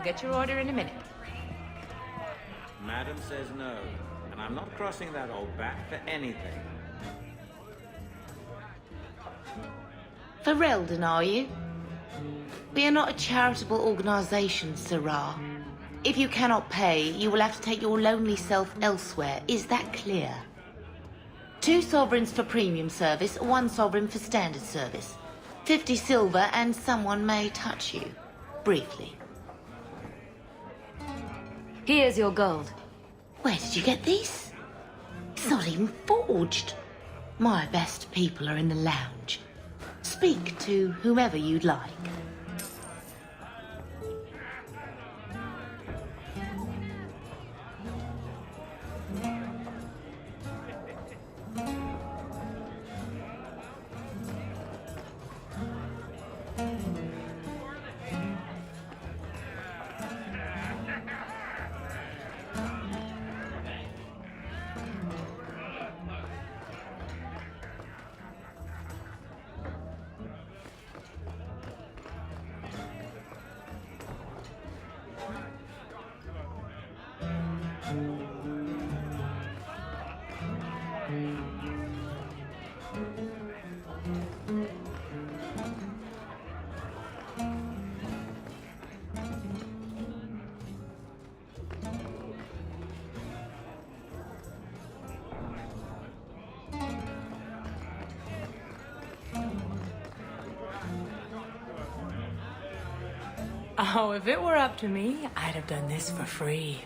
get your order in a minute. Madam says no, and I'm not crossing that old bat for anything. Ferelden, are you? We are not a charitable organisation, Sirrah. If you cannot pay, you will have to take your lonely self elsewhere. Is that clear? 2 sovereigns for premium service, 1 sovereign for standard service. 50 silver and someone may touch you. Briefly. Here's your gold. Where did you get these? It's not even forged. My best people are in the lounge. Speak to whomever you'd like. Oh, if it were up to me, I'd have done this for free.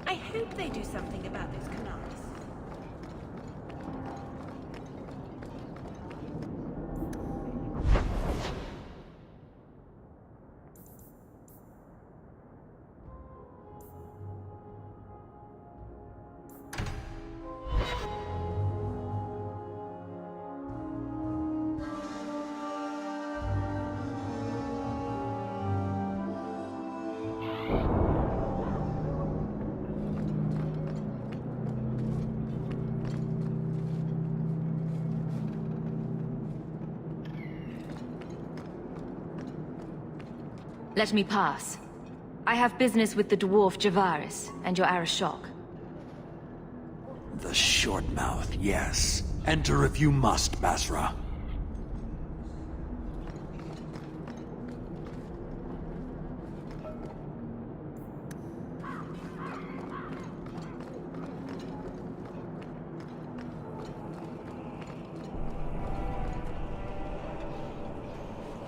I hope they do something about those canals. Let me pass. I have business with the dwarf Javaris and your Arashok. The short mouth, yes. Enter if you must, Basra.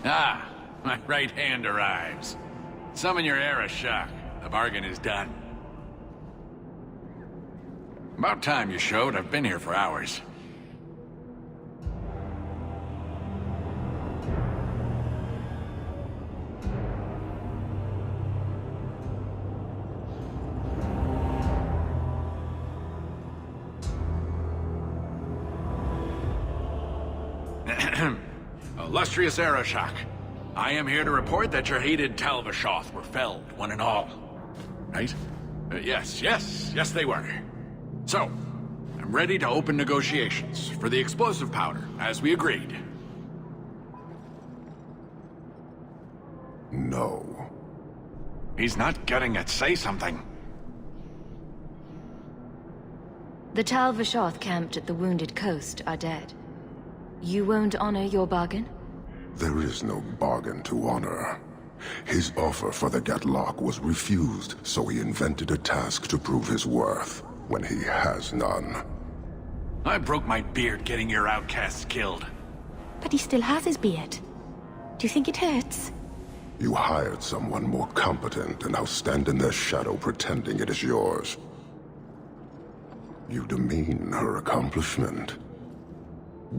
Ah, my right hand arrives. Summon your Arashok. The bargain is done. About time you showed. I've been here for hours. Illustrious Arashok, I am here to report that your hated Talvashoth were felled, one and all. Right? Yes, they were. So, I'm ready to open negotiations for the explosive powder, as we agreed. No. He's not getting it. Say something. The Talvashoth camped at the Wounded Coast are dead. You won't honor your bargain? There is no bargain to honor. His offer for the Gatlock was refused, so he invented a task to prove his worth, when he has none. I broke my beard getting your outcasts killed. But he still has his beard. Do you think it hurts? You hired someone more competent and now stand in their shadow pretending it is yours. You demean her accomplishment.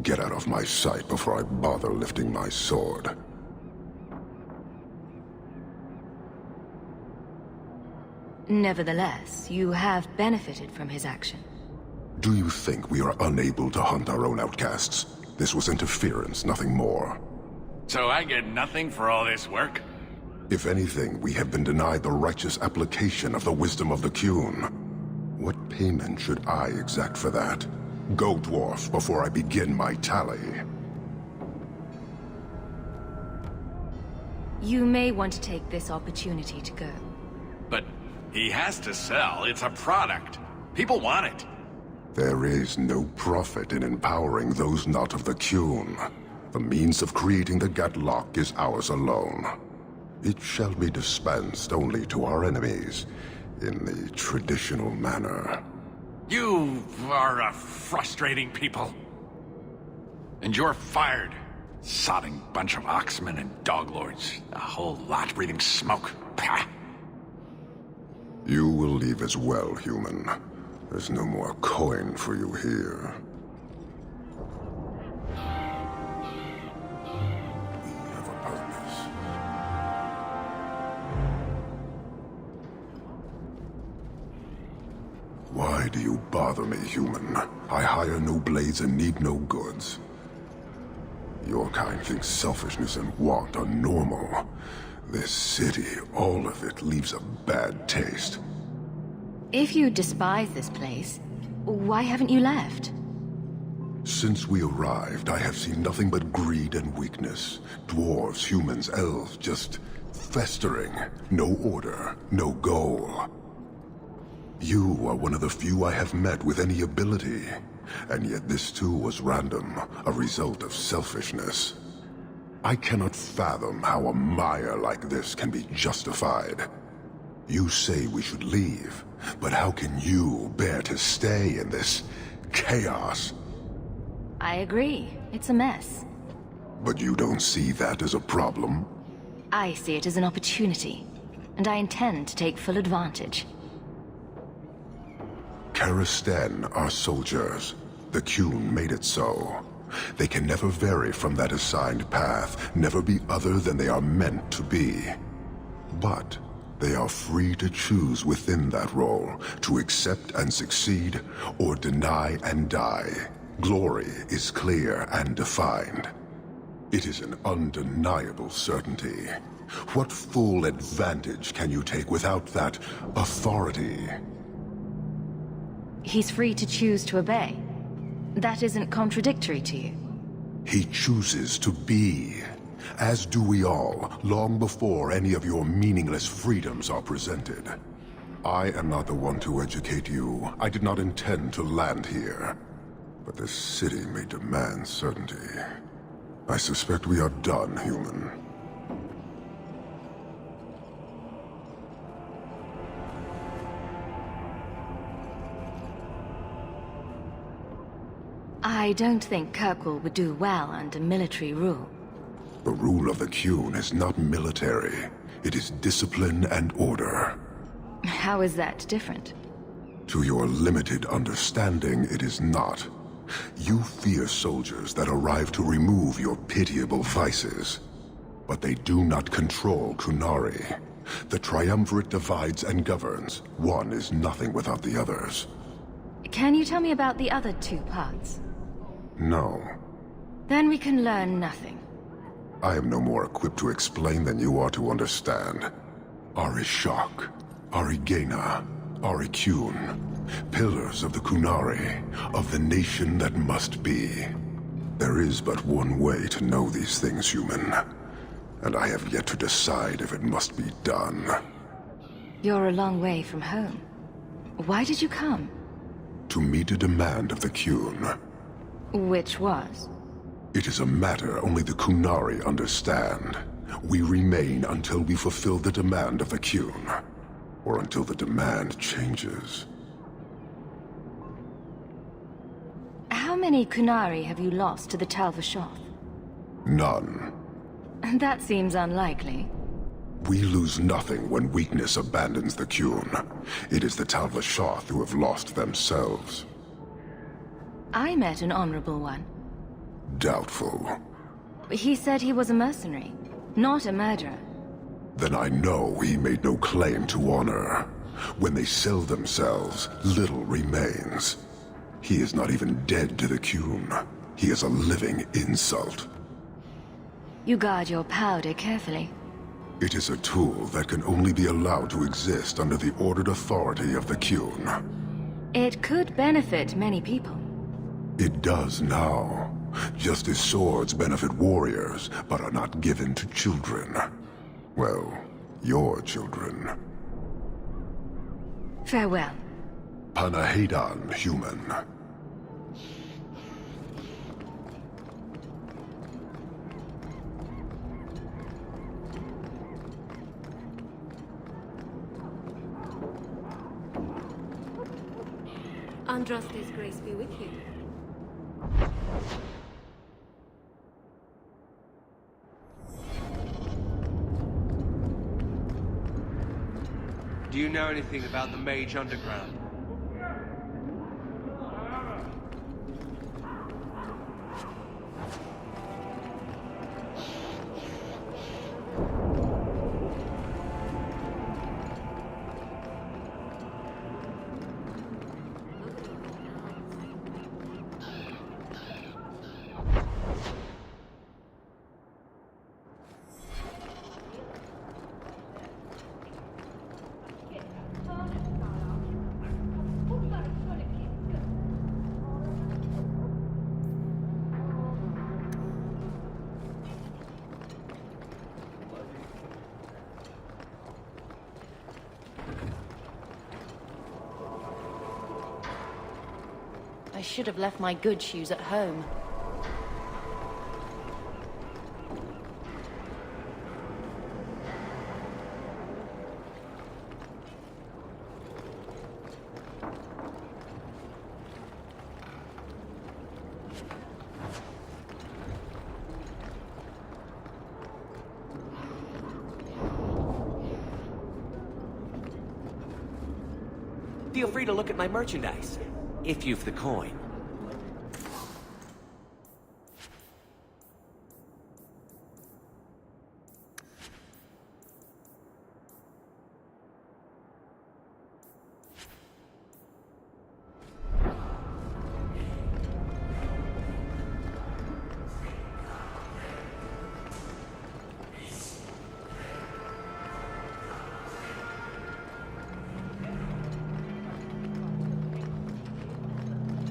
Get out of my sight before I bother lifting my sword. Nevertheless, you have benefited from his action. Do you think we are unable to hunt our own outcasts? This was interference, nothing more. So I get nothing for all this work? If anything, we have been denied the righteous application of the wisdom of the Qun. What payment should I exact for that? Go, dwarf, before I begin my tally. You may want to take this opportunity to go. But he has to sell. It's a product. People want it. There is no profit in empowering those not of the Qun. The means of creating the Gatlock is ours alone. It shall be dispensed only to our enemies, in the traditional manner. You are a frustrating people. And you're fired. Sodding bunch of oxmen and doglords. A whole lot breathing smoke. Pah. You will leave as well, human. There's no more coin for you here. We have a purpose. Why do you bother me, human? I hire no blades and need no goods. Your kind thinks selfishness and want are normal. This city, all of it, leaves a bad taste. If you despise this place, why haven't you left? Since we arrived, I have seen nothing but greed and weakness. Dwarves, humans, elves, just festering. No order, no goal. You are one of the few I have met with any ability. And yet this too was random, a result of selfishness. I cannot fathom how a mire like this can be justified. You say we should leave, but how can you bear to stay in this chaos? I agree. It's a mess. But you don't see that as a problem? I see it as an opportunity, and I intend to take full advantage. Karisten are soldiers. The Qun made it so. They can never vary from that assigned path, never be other than they are meant to be. But they are free to choose within that role, to accept and succeed, or deny and die. Glory is clear and defined. It is an undeniable certainty. What full advantage can you take without that authority? He's free to choose to obey. That isn't contradictory to you. He chooses to be. As do we all, long before any of your meaningless freedoms are presented. I am not the one to educate you. I did not intend to land here. But this city may demand certainty. I suspect we are done, human. I don't think Kirkwall would do well under military rule. The rule of the Qun is not military. It is discipline and order. How is that different? To your limited understanding, it is not. You fear soldiers that arrive to remove your pitiable vices. But they do not control Qunari. The Triumvirate divides and governs. One is nothing without the others. Can you tell me about the other two parts? No. Then we can learn nothing. I am no more equipped to explain than you are to understand. Arishok, Arigena, Ariqun, pillars of the Qunari, of the nation that must be. There is but one way to know these things, human. And I have yet to decide if it must be done. You're a long way from home. Why did you come? To meet a demand of the Qun. Which was? It is a matter only the Qunari understand. We remain until we fulfill the demand of the Qun. Or until the demand changes. How many Qunari have you lost to the Tal Vashoth? None. That seems unlikely. We lose nothing when weakness abandons the Qun. It is the Tal Vashoth who have lost themselves. I met an honorable one. Doubtful. He said he was a mercenary, not a murderer. Then I know he made no claim to honor. When they sell themselves, little remains. He is not even dead to the Qun. He is a living insult. You guard your powder carefully. It is a tool that can only be allowed to exist under the ordered authority of the Qun. It could benefit many people. It does now. Just as swords benefit warriors, but are not given to children. Well, your children. Farewell. Panahedan, human. Andraste's grace be with you. Do you know anything about the Mage Underground? I should have left my good shoes at home. Feel free to look at my merchandise, if you've the coin.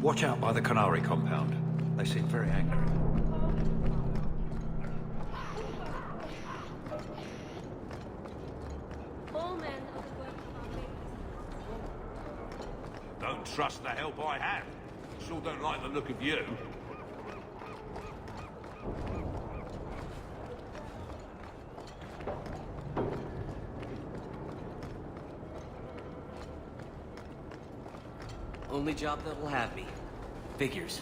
Watch out by the Canary compound. They seem very angry. All men of the work of our faith. Don't trust the help I have. Sure don't like the look of you. Only job that will have me. Figures.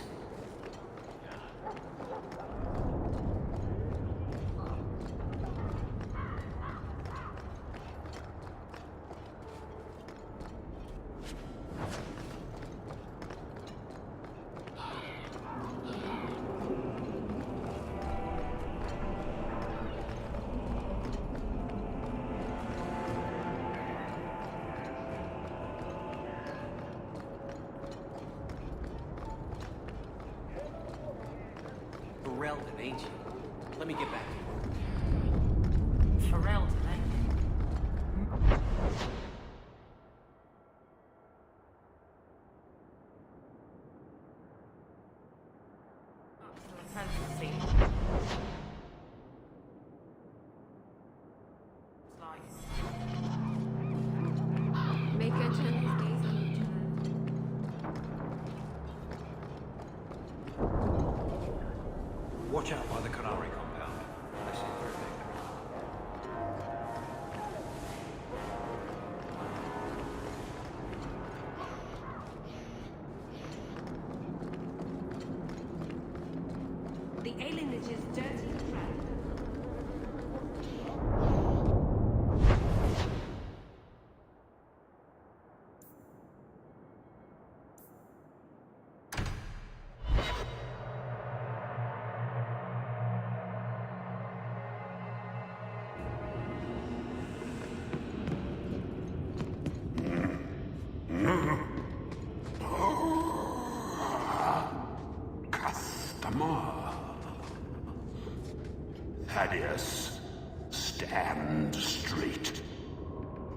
Ferelden, ain't you? Let me get back to you. Ferelden, eh? Fantasy. It's like... Make a turn his gaze on each other. Watch out by the Canary compound. They seem very angry. The alienage is dirty and trapped. Thaddeus, stand straight.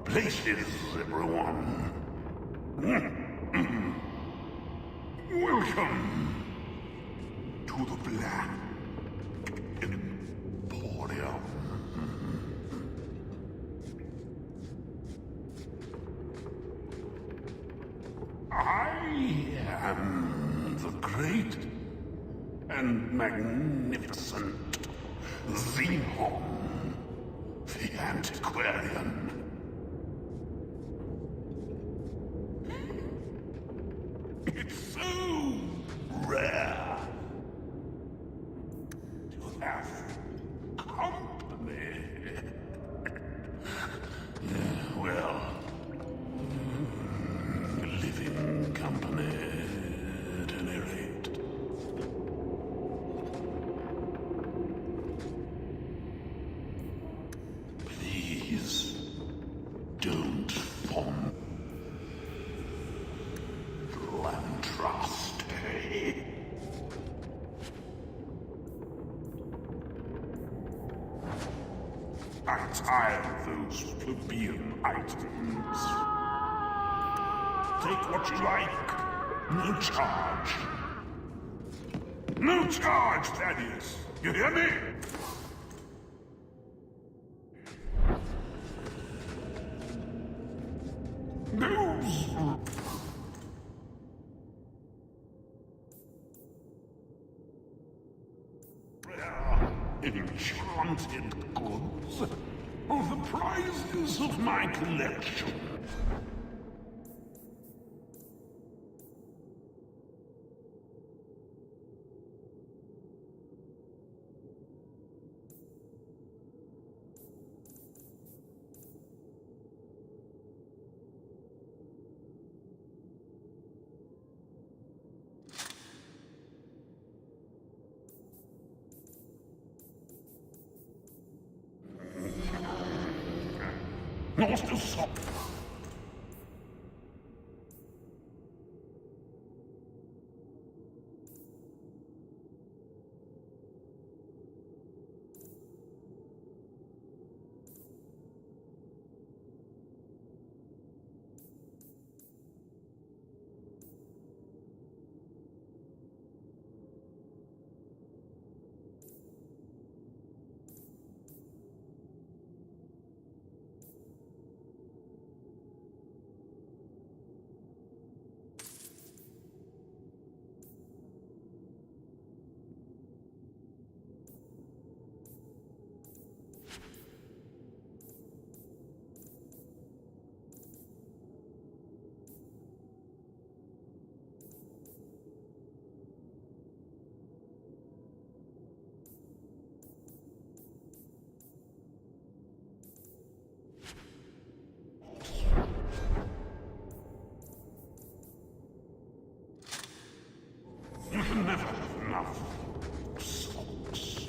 Places, everyone. Welcome to the Black Emporium. I am the great and magnificent Xenon, the antiquarian. It's so rare to have company. Well, living company at any rate. Please don't form and trust. I'm tired of those plebeian items. Take what you like. No charge. No charge, Thaddeus. You hear me? No. Enchanted goods are the prizes of my collection. Nossa, só. You can never have enough salts.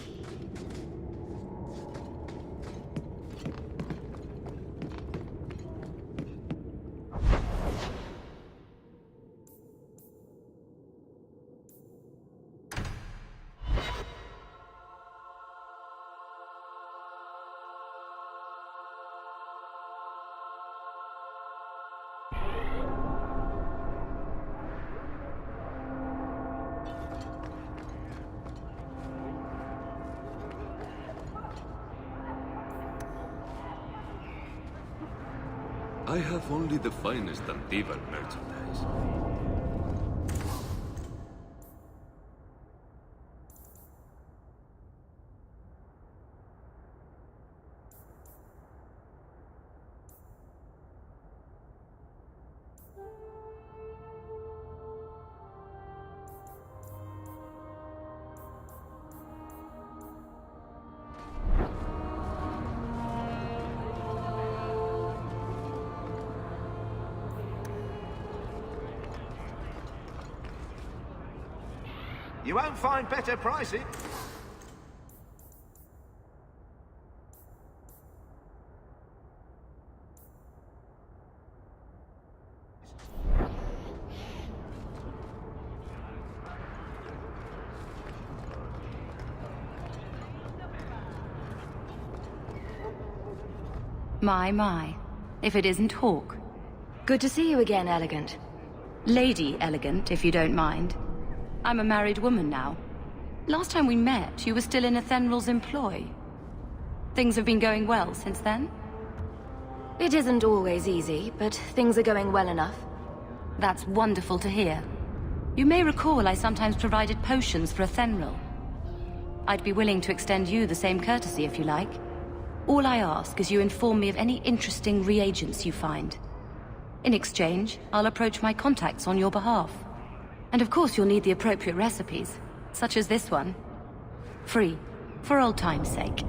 I have only the finest Antival merchandise. You won't find better pricing. My. If it isn't Hawk. Good to see you again, Elegant. Lady Elegant, if you don't mind. I'm a married woman now. Last time we met, you were still in Athenral's employ. Things have been going well since then? It isn't always easy, but things are going well enough. That's wonderful to hear. You may recall I sometimes provided potions for Athenral. I'd be willing to extend you the same courtesy if you like. All I ask is you inform me of any interesting reagents you find. In exchange, I'll approach my contacts on your behalf. And of course you'll need the appropriate recipes, such as this one. Free, for old time's sake.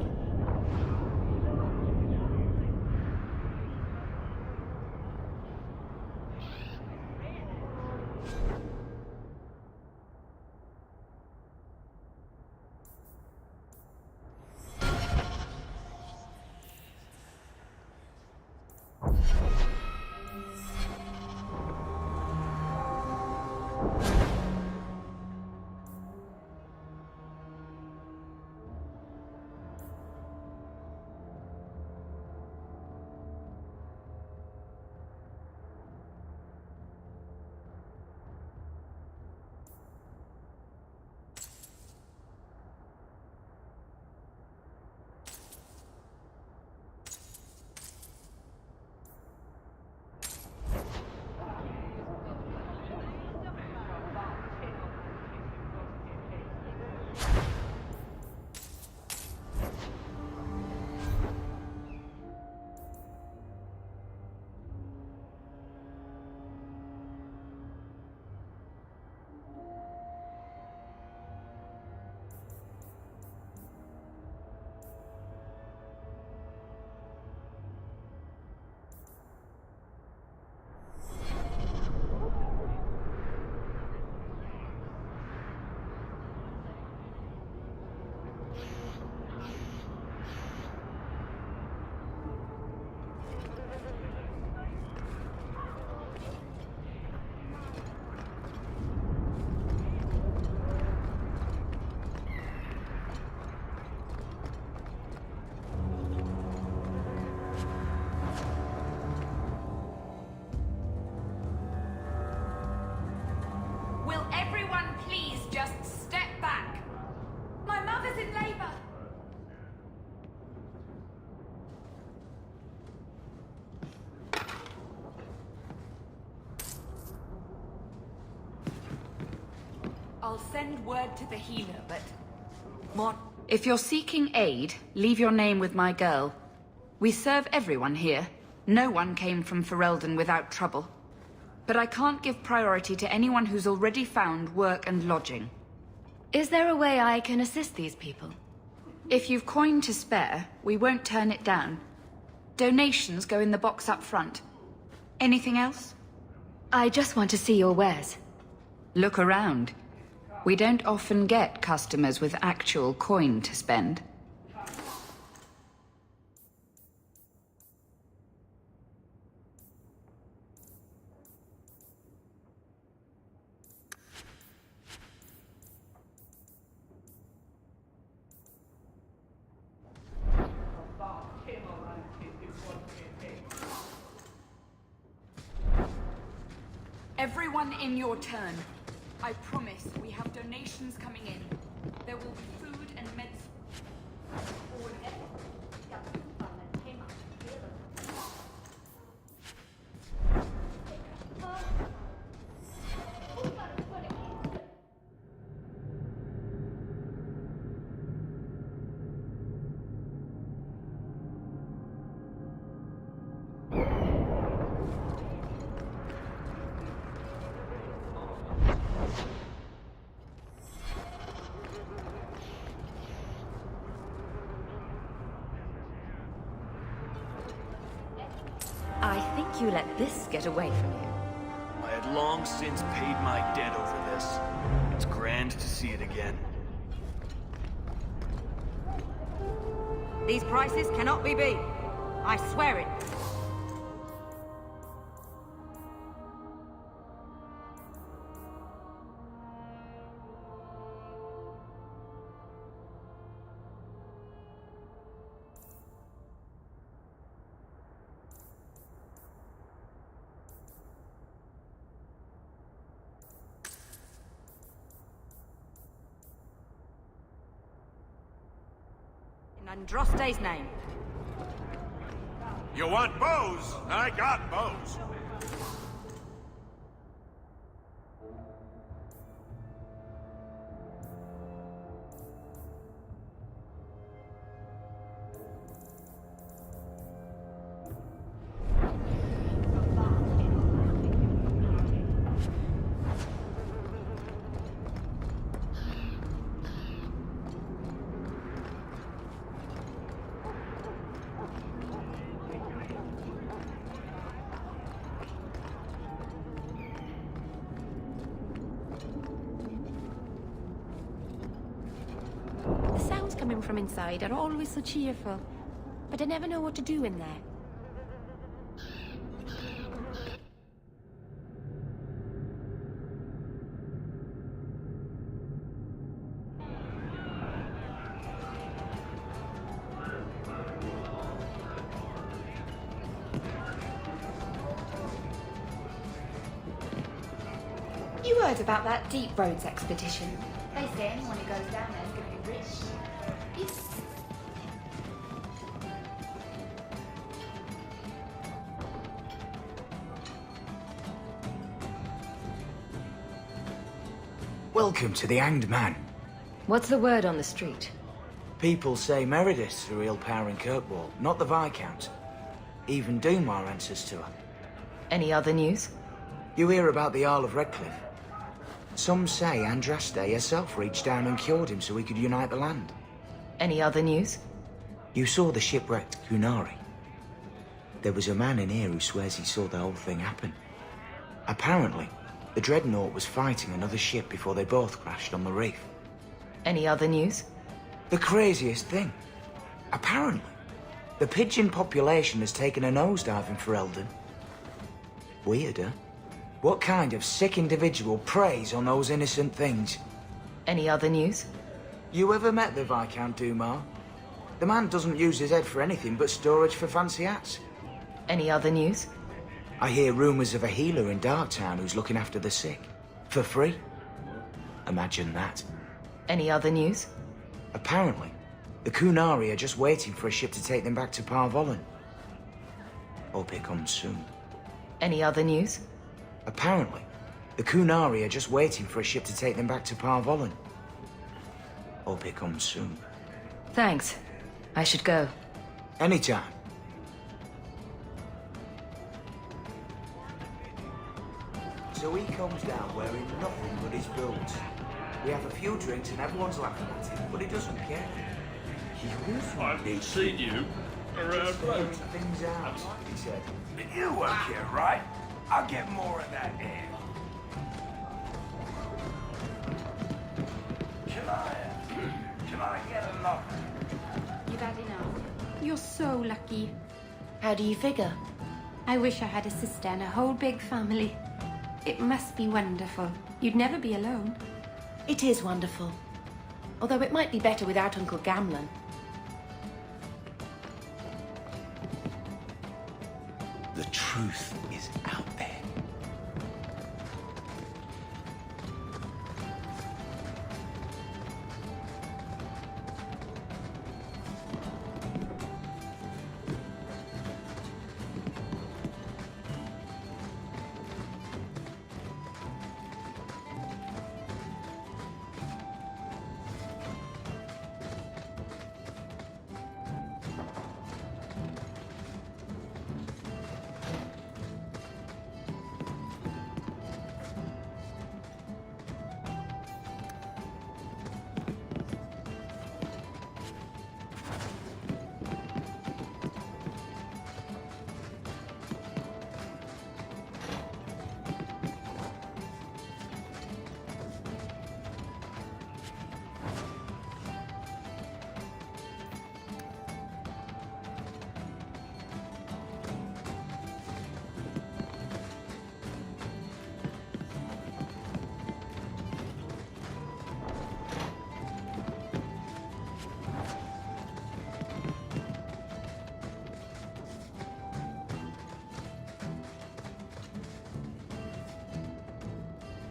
I'll send word to the healer, but... What? If you're seeking aid, leave your name with my girl. We serve everyone here. No one came from Ferelden without trouble. But I can't give priority to anyone who's already found work and lodging. Is there a way I can assist these people? If you've coin to spare, we won't turn it down. Donations go in the box up front. Anything else? I just want to see your wares. Look around. We don't often get customers with actual coin to spend. Everyone in your turn. I promise we have donations coming in. There will be food and medicine. I think you let this get away from you. I had long since paid my debt over this. It's grand to see it again. These prices cannot be beat. I swear it. Androste's name. You want bows? I got bows. The sounds coming from inside are always so cheerful, but I never know what to do in there. You heard about that Deep Roads expedition? They say anyone who goes down there is going to be rich. Welcome to the Hanged Man. What's the word on the street? People say Meredith's the real power in Kirkwall, not the Viscount. Even Dumar answers to her. Any other news? You hear about the Earl of Redcliffe? Some say Andraste herself reached down and cured him so he could unite the land. Any other news? You saw the shipwrecked Kunari. There was a man in here who swears he saw the whole thing happen. Apparently, the Dreadnought was fighting another ship before they both crashed on the reef. Any other news? The craziest thing. Apparently, the pigeon population has taken a nosedive in Ferelden. Weird, huh? What kind of sick individual preys on those innocent things? Any other news? You ever met the Viscount Dumar? The man doesn't use his head for anything but storage for fancy hats. Any other news? I hear rumours of a healer in Darktown who's looking after the sick. For free. Imagine that. Any other news? Apparently, the Kunari are just waiting for a ship to take them back to Parvollen. Hope it comes soon. Any other news? Apparently, the Kunari are just waiting for a ship to take them back to Parvollen. Hope it comes soon. Thanks. I should go. Anytime. So he comes down wearing nothing but his boots. We have a few drinks and everyone's laughing at him, but he doesn't care. I've seen you around road. Things out, he said. You work here, right? I'll get more of that air. Can I get a lock? You've had enough. You're so lucky. How do you figure? I wish I had a sister and a whole big family. It must be wonderful. You'd never be alone. It is wonderful. Although it might be better without Uncle Gamlen. The truth is out there.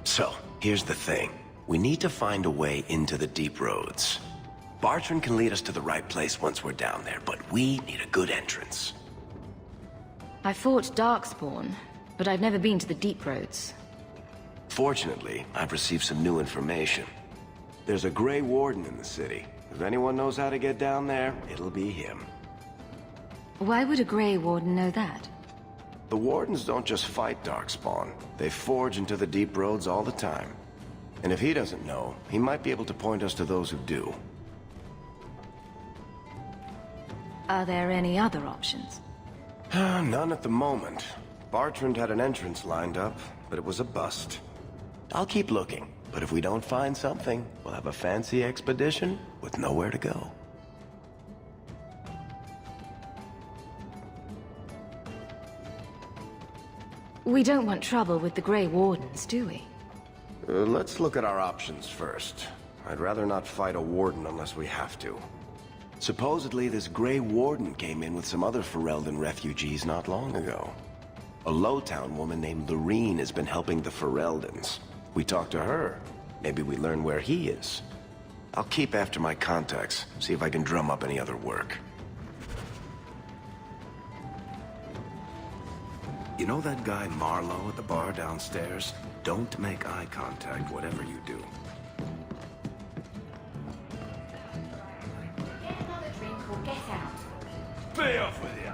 So, here's the thing. We need to find a way into the deep roads. Bartrand can lead us to the right place once we're down there, but we need a good entrance. I fought Darkspawn, but I've never been to the Deep Roads. Fortunately, I've received some new information. There's a Grey Warden in the city. If anyone knows how to get down there, it'll be him. Why would a Grey Warden know that? The Wardens don't just fight Darkspawn. They forge into the Deep Roads all the time. And if he doesn't know, he might be able to point us to those who do. Are there any other options? None at the moment. Bartrand had an entrance lined up, but it was a bust. I'll keep looking, but if we don't find something, we'll have a fancy expedition with nowhere to go. We don't want trouble with the Grey Wardens, do we? Let's look at our options first. I'd rather not fight a Warden unless we have to. Supposedly, this Grey Warden came in with some other Ferelden refugees not long ago. A Lowtown woman named Lorene has been helping the Fereldans. We talk to her. Maybe we learn where he is. I'll keep after my contacts, see if I can drum up any other work. You know that guy Marlowe at the bar downstairs? Don't make eye contact, whatever you do. Get another drink or get out. Be off with you!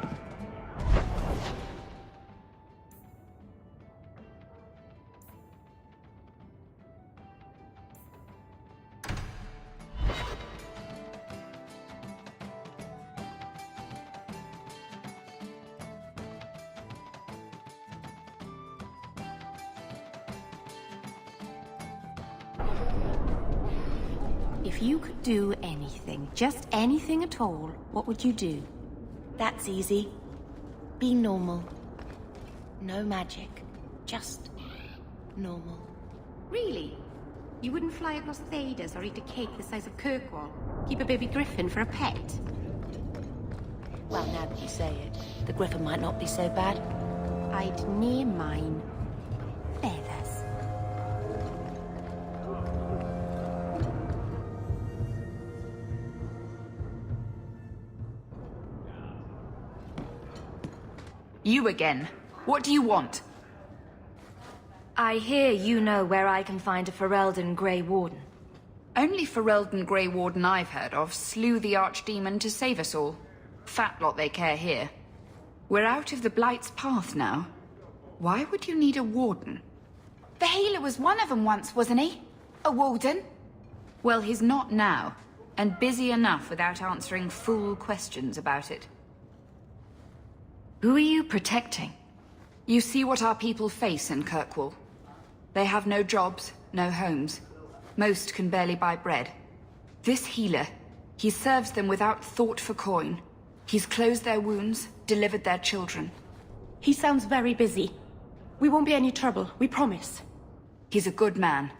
If you could do anything, just anything at all, what would you do? That's easy. Be normal. No magic. Just normal. Really? You wouldn't fly across Thedas or eat a cake the size of Kirkwall? Keep a baby griffin for a pet? Well, now that you say it, the griffin might not be so bad. I'd name mine Feathers. You again. What do you want? I hear you know where I can find a Ferelden Grey Warden. Only Ferelden Grey Warden I've heard of slew the Archdemon to save us all. Fat lot they care here. We're out of the Blight's path now. Why would you need a warden? The healer was one of them once, wasn't he? A warden? Well, he's not now, and busy enough without answering fool questions about it. Who are you protecting? You see what our people face in Kirkwall. They have no jobs, no homes. Most can barely buy bread. This healer, he serves them without thought for coin. He's closed their wounds, delivered their children. He sounds very busy. We won't be any trouble, we promise. He's a good man.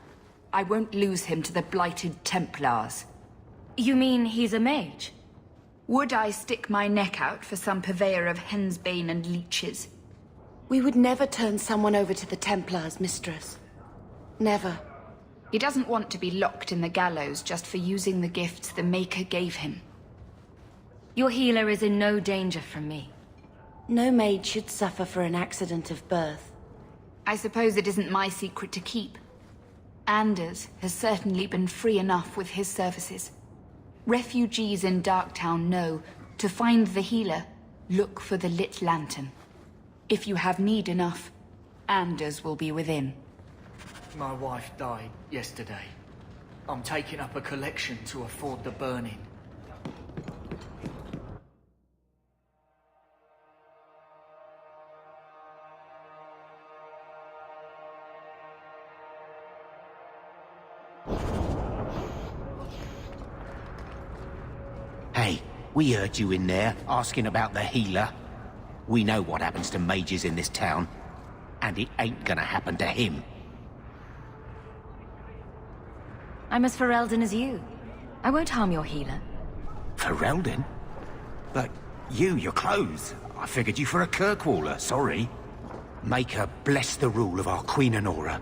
I won't lose him to the blighted Templars. You mean he's a mage? Would I stick my neck out for some purveyor of hensbane and leeches? We would never turn someone over to the Templars, mistress. Never. He doesn't want to be locked in the gallows just for using the gifts the Maker gave him. Your healer is in no danger from me. No maid should suffer for an accident of birth. I suppose it isn't my secret to keep. Anders has certainly been free enough with his services. Refugees in Darktown know, to find the healer, look for the lit lantern. If you have need enough, Anders will be within. My wife died yesterday. I'm taking up a collection to afford the burning. Hey, we heard you in there asking about the healer. We know what happens to mages in this town, and it ain't gonna happen to him. I'm as Ferelden as you. I won't harm your healer. Ferelden? But your clothes. I figured you for a Kirkwaller, sorry. Make her bless the rule of our Queen Honora.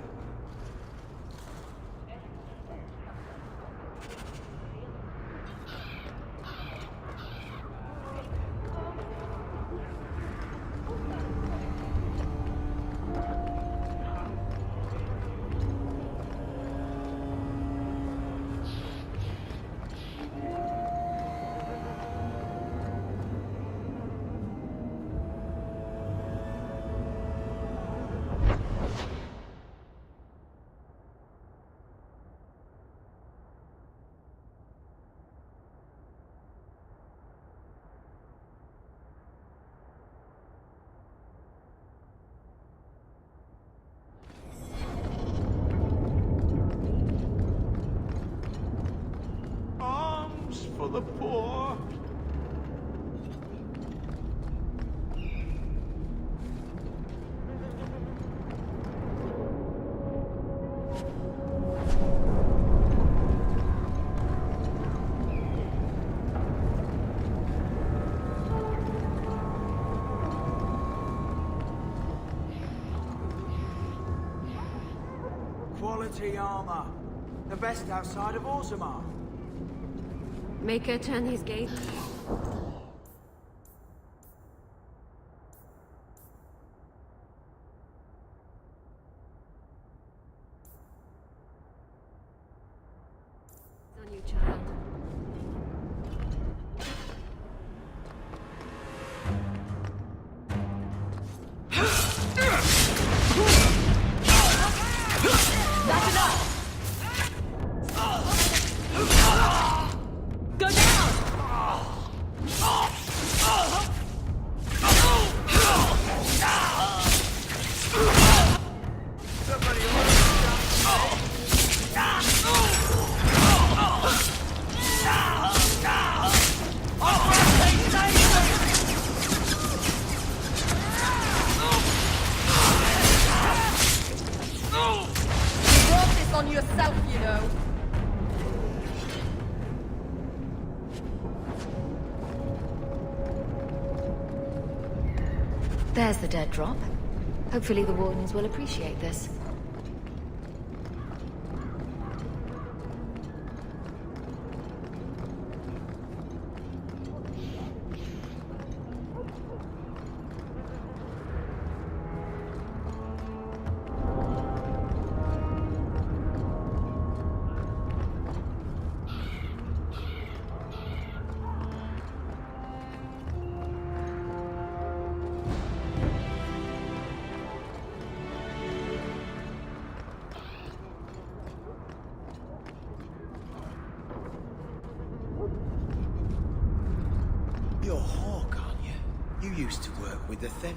for the poor. Quality armor. The best outside of Orzammar. Make her turn his gaze. On you, child. That's enough! Go down! You brought this on yourself, you know. There's the dead drop. Hopefully the Wardens will appreciate this. You're Hawk, aren't you? You used to work with the Thenril.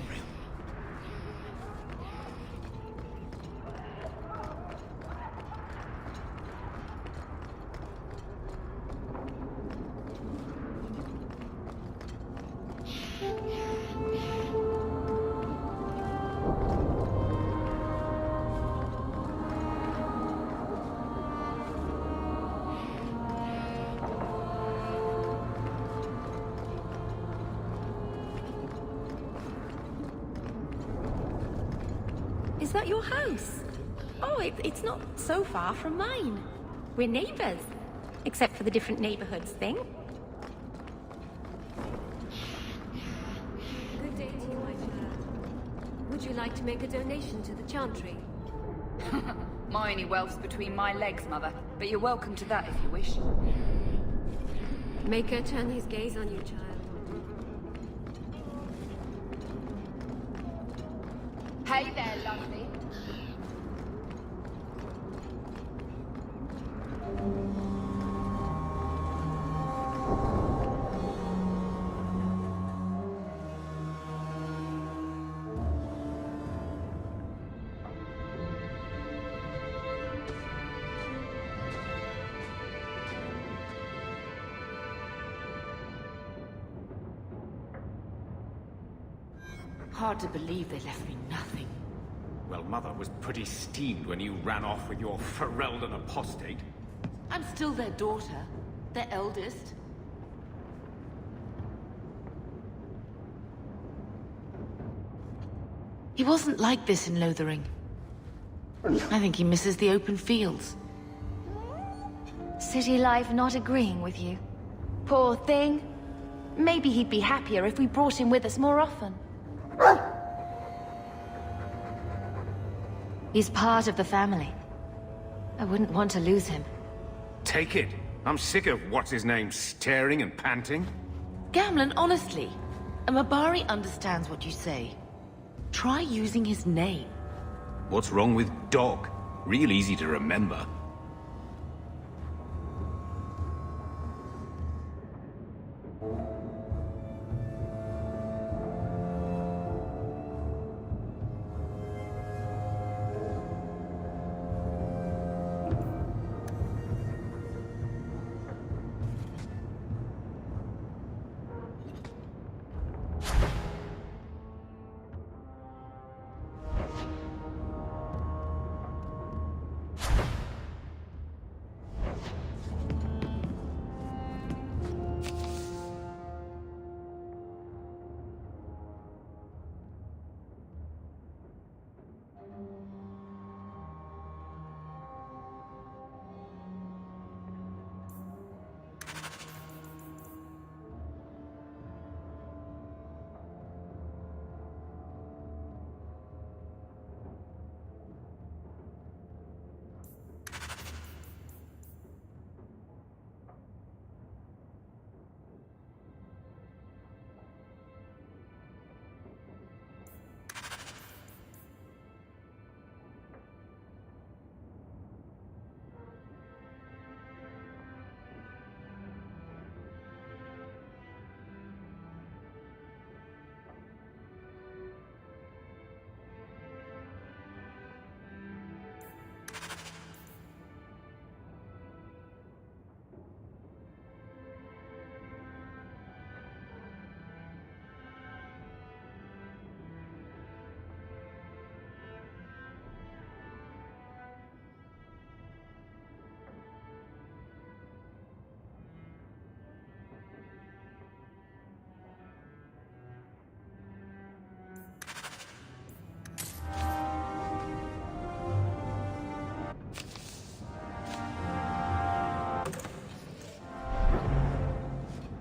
Is that your house? Oh, it's not so far from mine. We're neighbors. Except for the different neighborhoods thing. Good day to you, my child. Would you like to make a donation to the Chantry? My only wealth's between my legs, Mother. But you're welcome to that if you wish. Make her turn his gaze on you, child. Hey there, lovely. Hard to believe they left me nothing. Well, Mother was pretty steamed when you ran off with your Ferelden apostate. I'm still their daughter, their eldest. He wasn't like this in Lothering. I think he misses the open fields. City life not agreeing with you. Poor thing. Maybe he'd be happier if we brought him with us more often. He's part of the family. I wouldn't want to lose him. Take it. I'm sick of what's-his-name staring and panting. Gamlen, honestly, a Mabari understands what you say. Try using his name. What's wrong with Dog? Real easy to remember.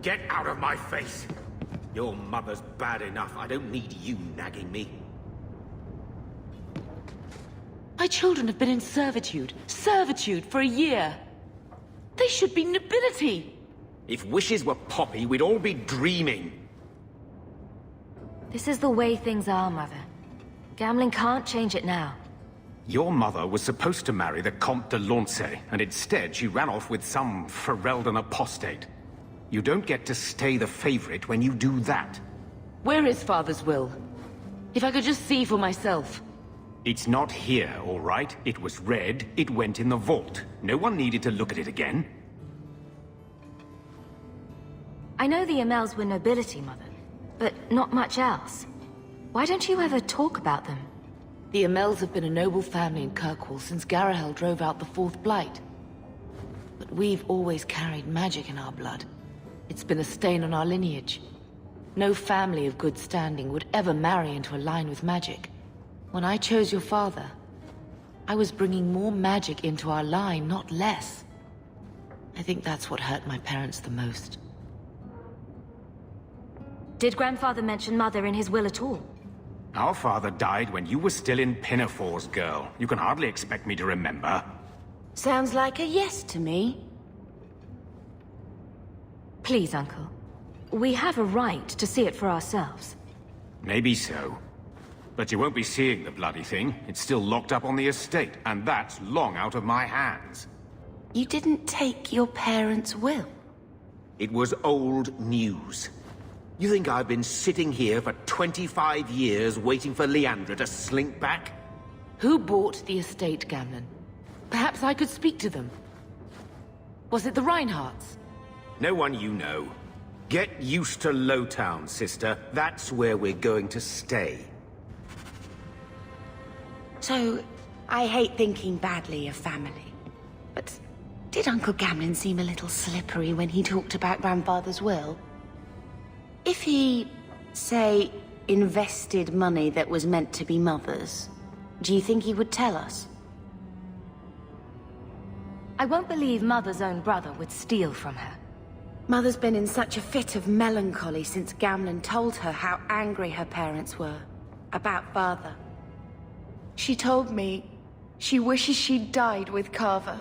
Get out of my face! Your mother's bad enough. I don't need you nagging me. My children have been in servitude. Servitude for a year. They should be nobility. If wishes were poppy, we'd all be dreaming. This is the way things are, Mother. Gambling can't change it now. Your mother was supposed to marry the Comte de Launcey, and instead she ran off with some Ferelden apostate. You don't get to stay the favorite when you do that. Where is Father's will? If I could just see for myself. It's not here, all right? It was read, it went in the vault. No one needed to look at it again. I know the Amels were nobility, Mother, but not much else. Why don't you ever talk about them? The Amels have been a noble family in Kirkwall since Garahel drove out the Fourth Blight. But we've always carried magic in our blood. It's been a stain on our lineage. No family of good standing would ever marry into a line with magic. When I chose your father, I was bringing more magic into our line, not less. I think that's what hurt my parents the most. Did Grandfather mention Mother in his will at all? Our father died when you were still in Pinafores, girl. You can hardly expect me to remember. Sounds like a yes to me. Please, Uncle. We have a right to see it for ourselves. Maybe so. But you won't be seeing the bloody thing. It's still locked up on the estate, and that's long out of my hands. You didn't take your parents' will? It was old news. You think I've been sitting here for 25 years waiting for Leandra to slink back? Who bought the estate, Gamlen? Perhaps I could speak to them. Was it the Reinhardts? No one you know. Get used to Lowtown, sister. That's where we're going to stay. So, I hate thinking badly of family. But did Uncle Gamlen seem a little slippery when he talked about Grandfather's will? If he, say, invested money that was meant to be Mother's, do you think he would tell us? I won't believe Mother's own brother would steal from her. Mother's been in such a fit of melancholy since Gamlen told her how angry her parents were about Father. She told me she wishes she'd died with Carver.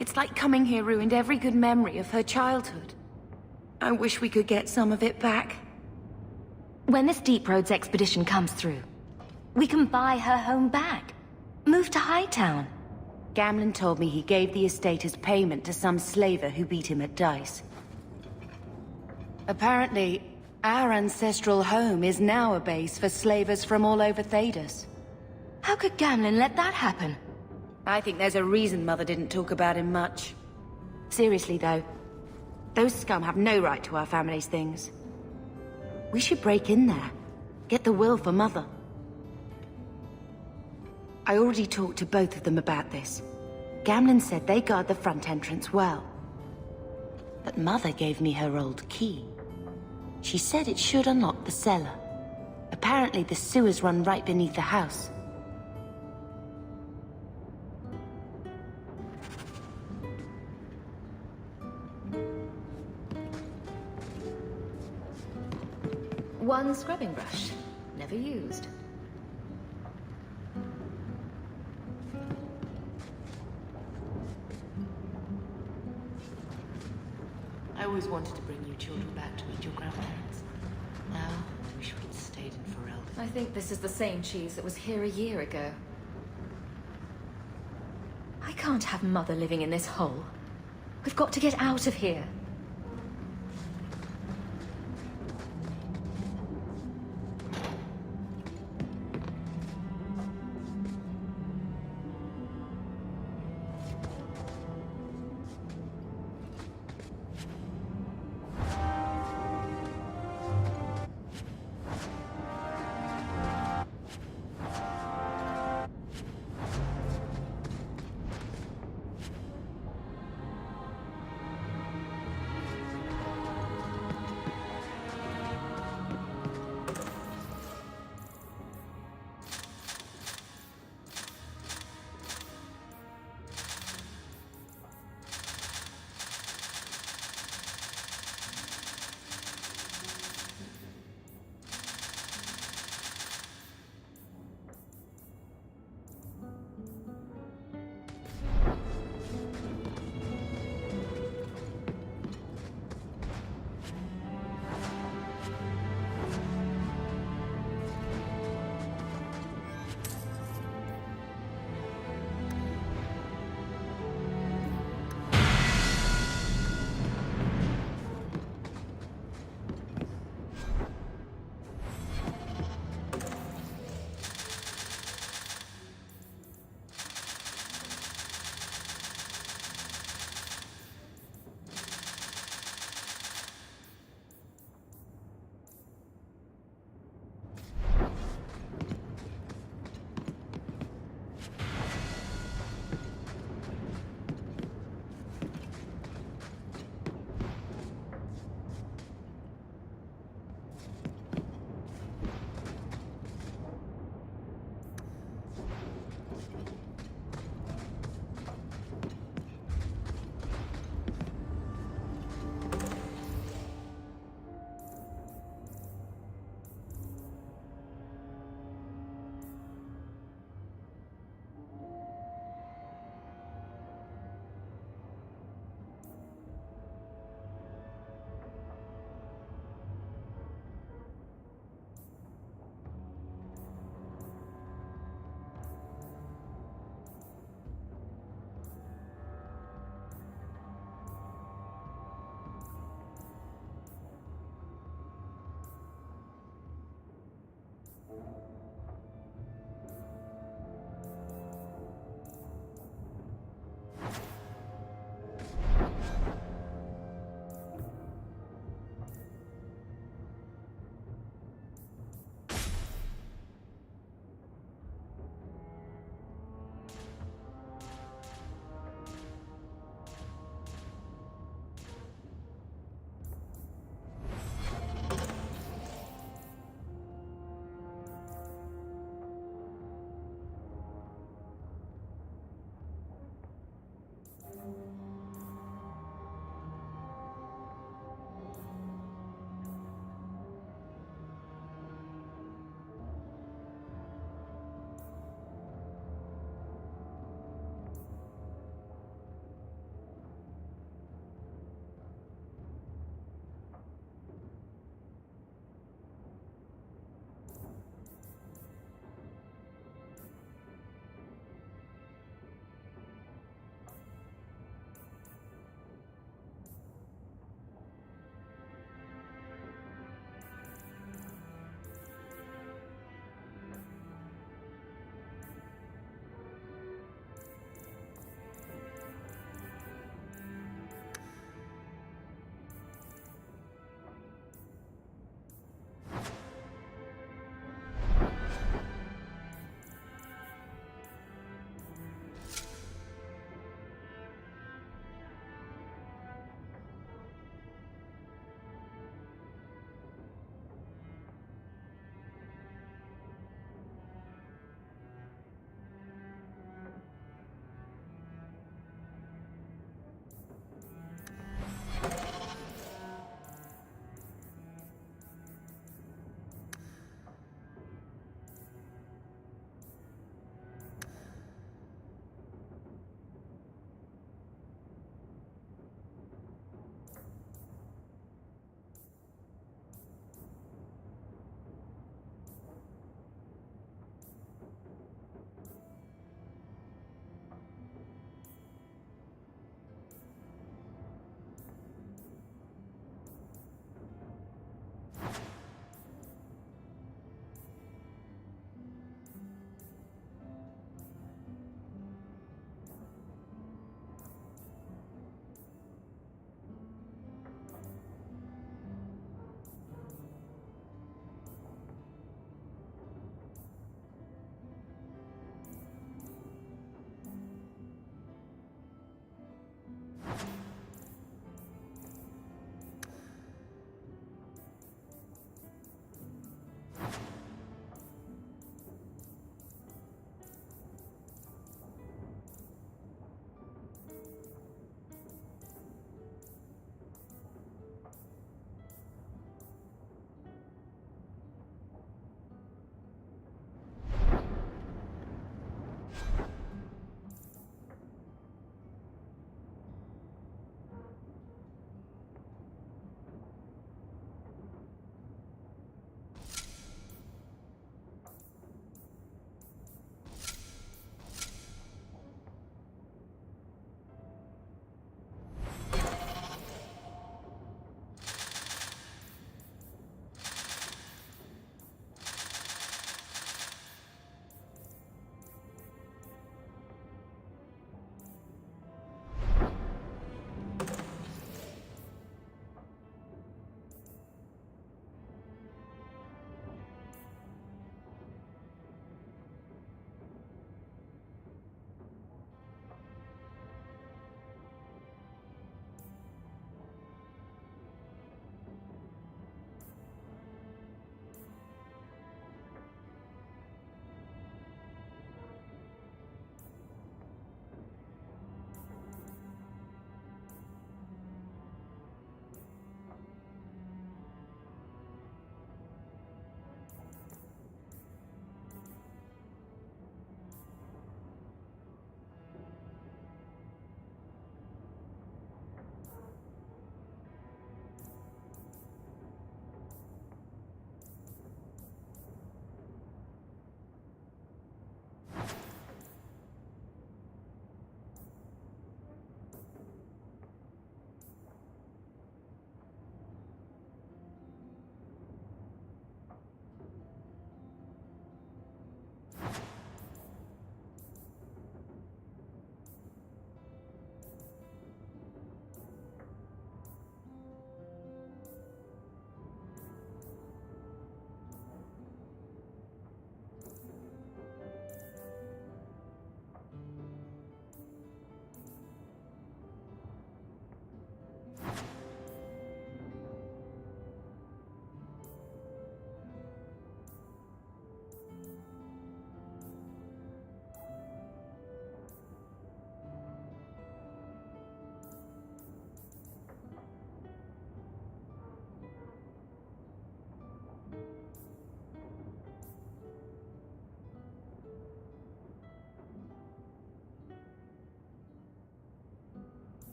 It's like coming here ruined every good memory of her childhood. I wish we could get some of it back. When this Deep Roads expedition comes through, we can buy her home back. Move to Hightown. Gamlen told me he gave the estate as payment to some slaver who beat him at dice. Apparently, our ancestral home is now a base for slavers from all over Thedas. How could Gamlen let that happen? I think there's a reason Mother didn't talk about him much. Seriously, though. Those scum have no right to our family's things. We should break in there. Get the will for Mother. I already talked to both of them about this. Gamlen said they guard the front entrance well. But Mother gave me her old key. She said it should unlock the cellar. Apparently the sewers run right beneath the house. One scrubbing brush, never used. I always wanted to bring you children back to meet your grandparents. Now, I wish we'd stayed in Ferelden. I think this is the same cheese that was here a year ago. I can't have Mother living in this hole. We've got to get out of here.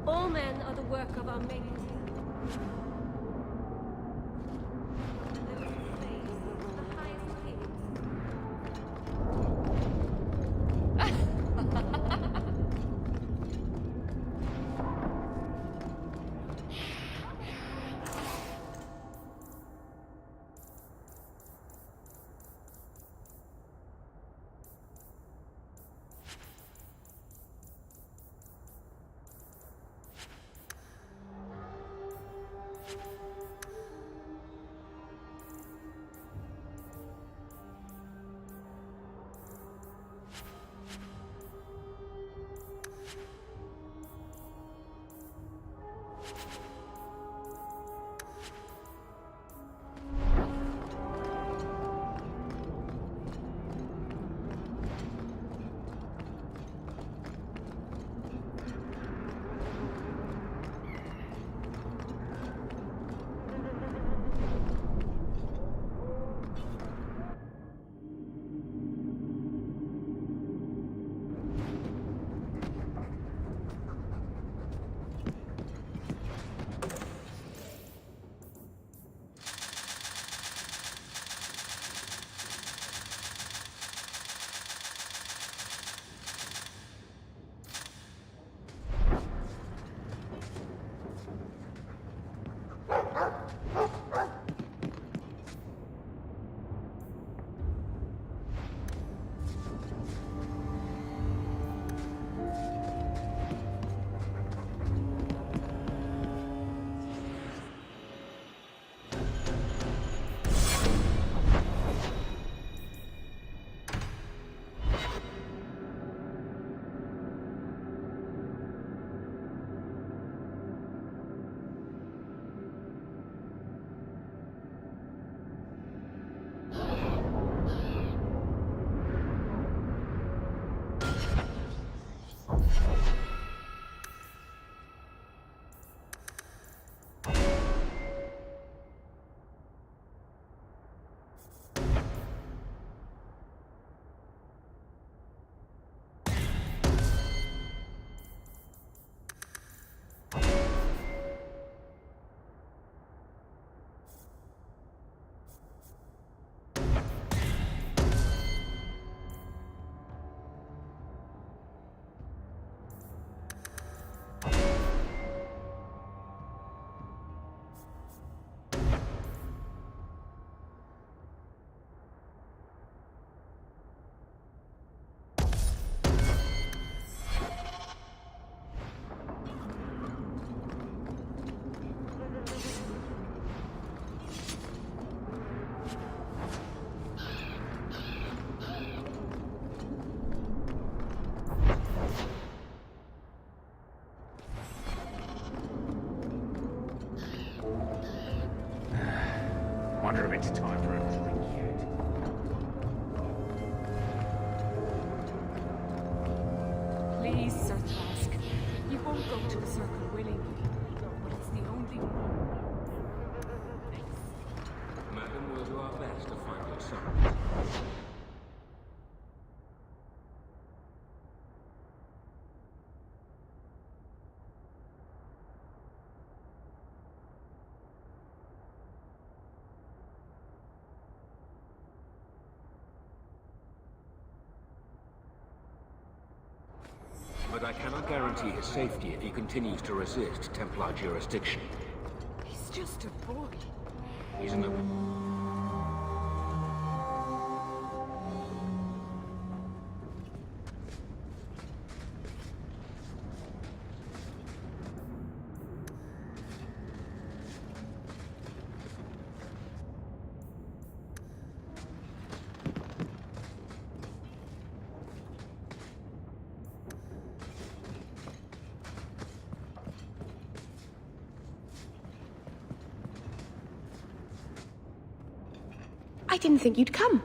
All men are the work of our makers. Wonder if it's time for a drink yet. Please, Sir Trask. You won't go to the circle willingly, but it's the only... Madam, we'll do our best to find your son. But I cannot guarantee his safety if he continues to resist Templar jurisdiction. He's just a boy. He's an... I didn't think you'd come.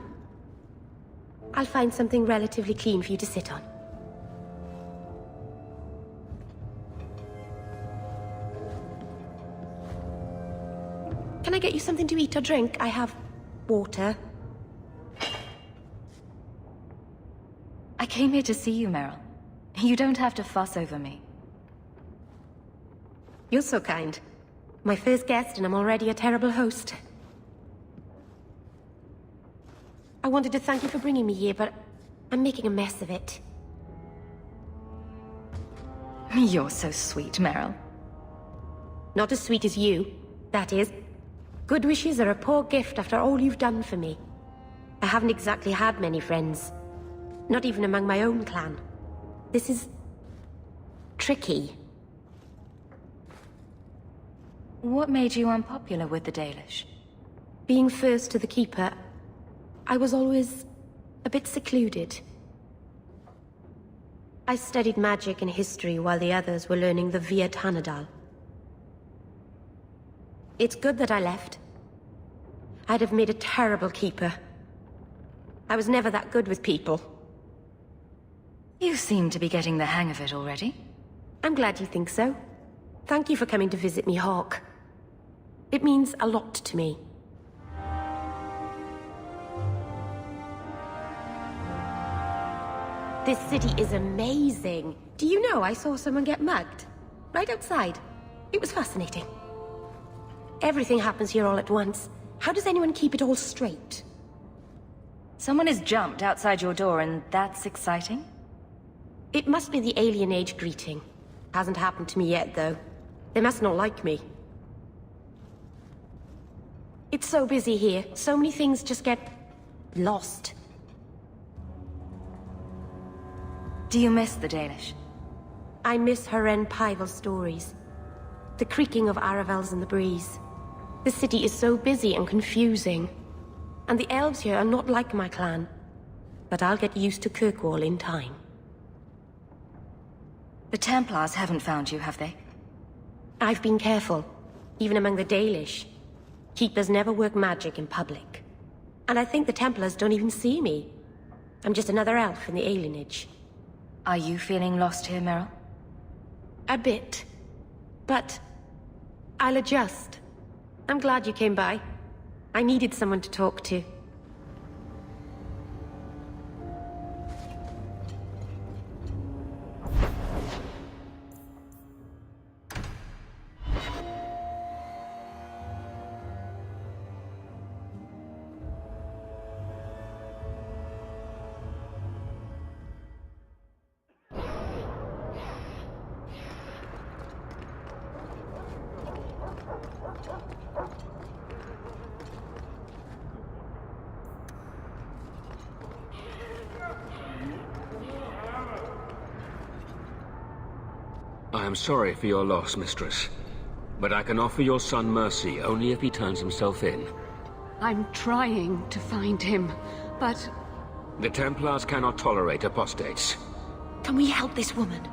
I'll find something relatively clean for you to sit on. Can I get you something to eat or drink? I have water. I came here to see you, Meryl. You don't have to fuss over me. You're so kind. My first guest, and I'm already a terrible host. I wanted to thank you for bringing me here, but I'm making a mess of it. You're so sweet, Meryl. Not as sweet as you, that is. Good wishes are a poor gift after all you've done for me. I haven't exactly had many friends. Not even among my own clan. This is... tricky. What made you unpopular with the Dalish? Being first to the Keeper, I was always a bit secluded. I studied magic and history while the others were learning the Via Tanadal. It's good that I left. I'd have made a terrible Keeper. I was never that good with people. You seem to be getting the hang of it already. I'm glad you think so. Thank you for coming to visit me, Hawk. It means a lot to me. This city is amazing. Do you know I saw someone get mugged? Right outside. It was fascinating. Everything happens here all at once. How does anyone keep it all straight? Someone has jumped outside your door and that's exciting? It must be the alien age greeting. Hasn't happened to me yet, though. They must not like me. It's so busy here. So many things just get... lost. Do you miss the Dalish? I miss Haren Pival stories. The creaking of Aravels in the breeze. The city is so busy and confusing. And the elves here are not like my clan. But I'll get used to Kirkwall in time. The Templars haven't found you, have they? I've been careful, even among the Dalish. Keepers never work magic in public. And I think the Templars don't even see me. I'm just another elf in the alienage. Are you feeling lost here, Meryl? A bit. But I'll adjust. I'm glad you came by. I needed someone to talk to. I am sorry for your loss, mistress. But I can offer your son mercy only if he turns himself in. I'm trying to find him, but... The Templars cannot tolerate apostates. Can we help this woman?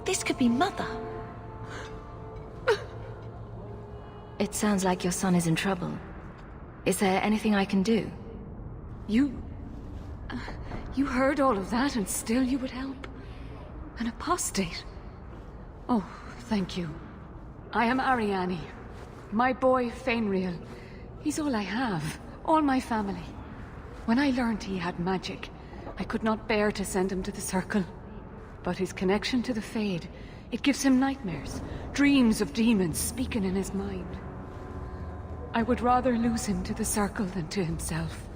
This could be Mother. It sounds like your son is in trouble. Is there anything I can do? You heard all of that and still you would help? An apostate? Oh, thank you. I am Ariane. My boy, Fainriel. He's all I have. All my family. When I learned he had magic, I could not bear to send him to the Circle. But his connection to the Fade, it gives him nightmares. Dreams of demons speaking in his mind. I would rather lose him to the Circle than to himself.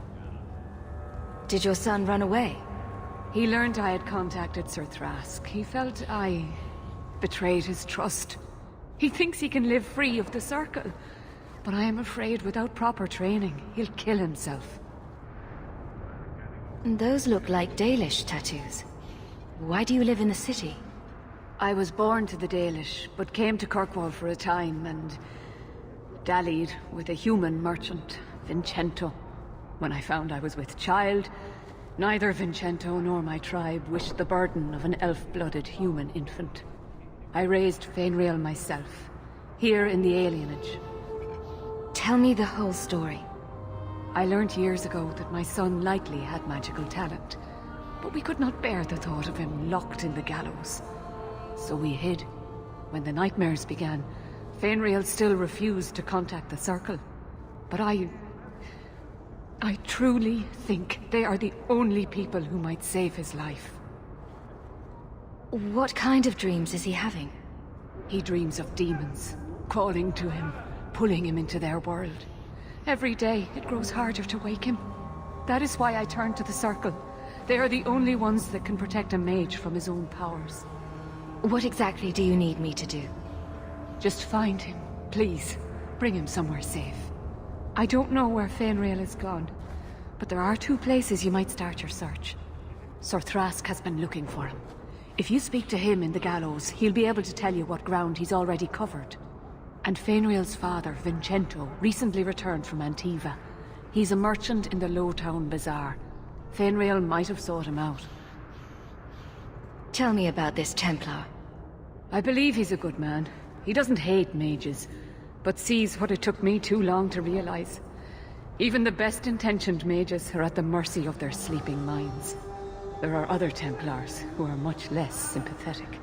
Did your son run away? He learned I had contacted Sir Thrask. He felt I betrayed his trust. He thinks he can live free of the Circle. But I am afraid without proper training, he'll kill himself. Those look like Dalish tattoos. Why do you live in the city? I was born to the Dalish, but came to Kirkwall for a time and dallied with a human merchant, Vincento. When I found I was with child, neither Vincento nor my tribe wished the burden of an elf-blooded human infant. I raised Fainriel myself, here in the alienage. Tell me the whole story. I learned years ago that my son likely had magical talent, but we could not bear the thought of him locked in the gallows. So we hid. When the nightmares began, Fainriel still refused to contact the Circle. But I truly think they are the only people who might save his life. What kind of dreams is he having? He dreams of demons, calling to him, pulling him into their world. Every day, it grows harder to wake him. That is why I turn to the Circle. They are the only ones that can protect a mage from his own powers. What exactly do you need me to do? Just find him, please. Bring him somewhere safe. I don't know where Fenrir is gone, but there are 2 places you might start your search. Sir Thrask has been looking for him. If you speak to him in the gallows, he'll be able to tell you what ground he's already covered. And Fenrir's father, Vincento, recently returned from Antiva. He's a merchant in the Lowtown Bazaar. Fenrir might have sought him out. Tell me about this Templar. I believe he's a good man. He doesn't hate mages, but sees what it took me too long to realize. Even the best-intentioned mages are at the mercy of their sleeping minds. There are other Templars who are much less sympathetic.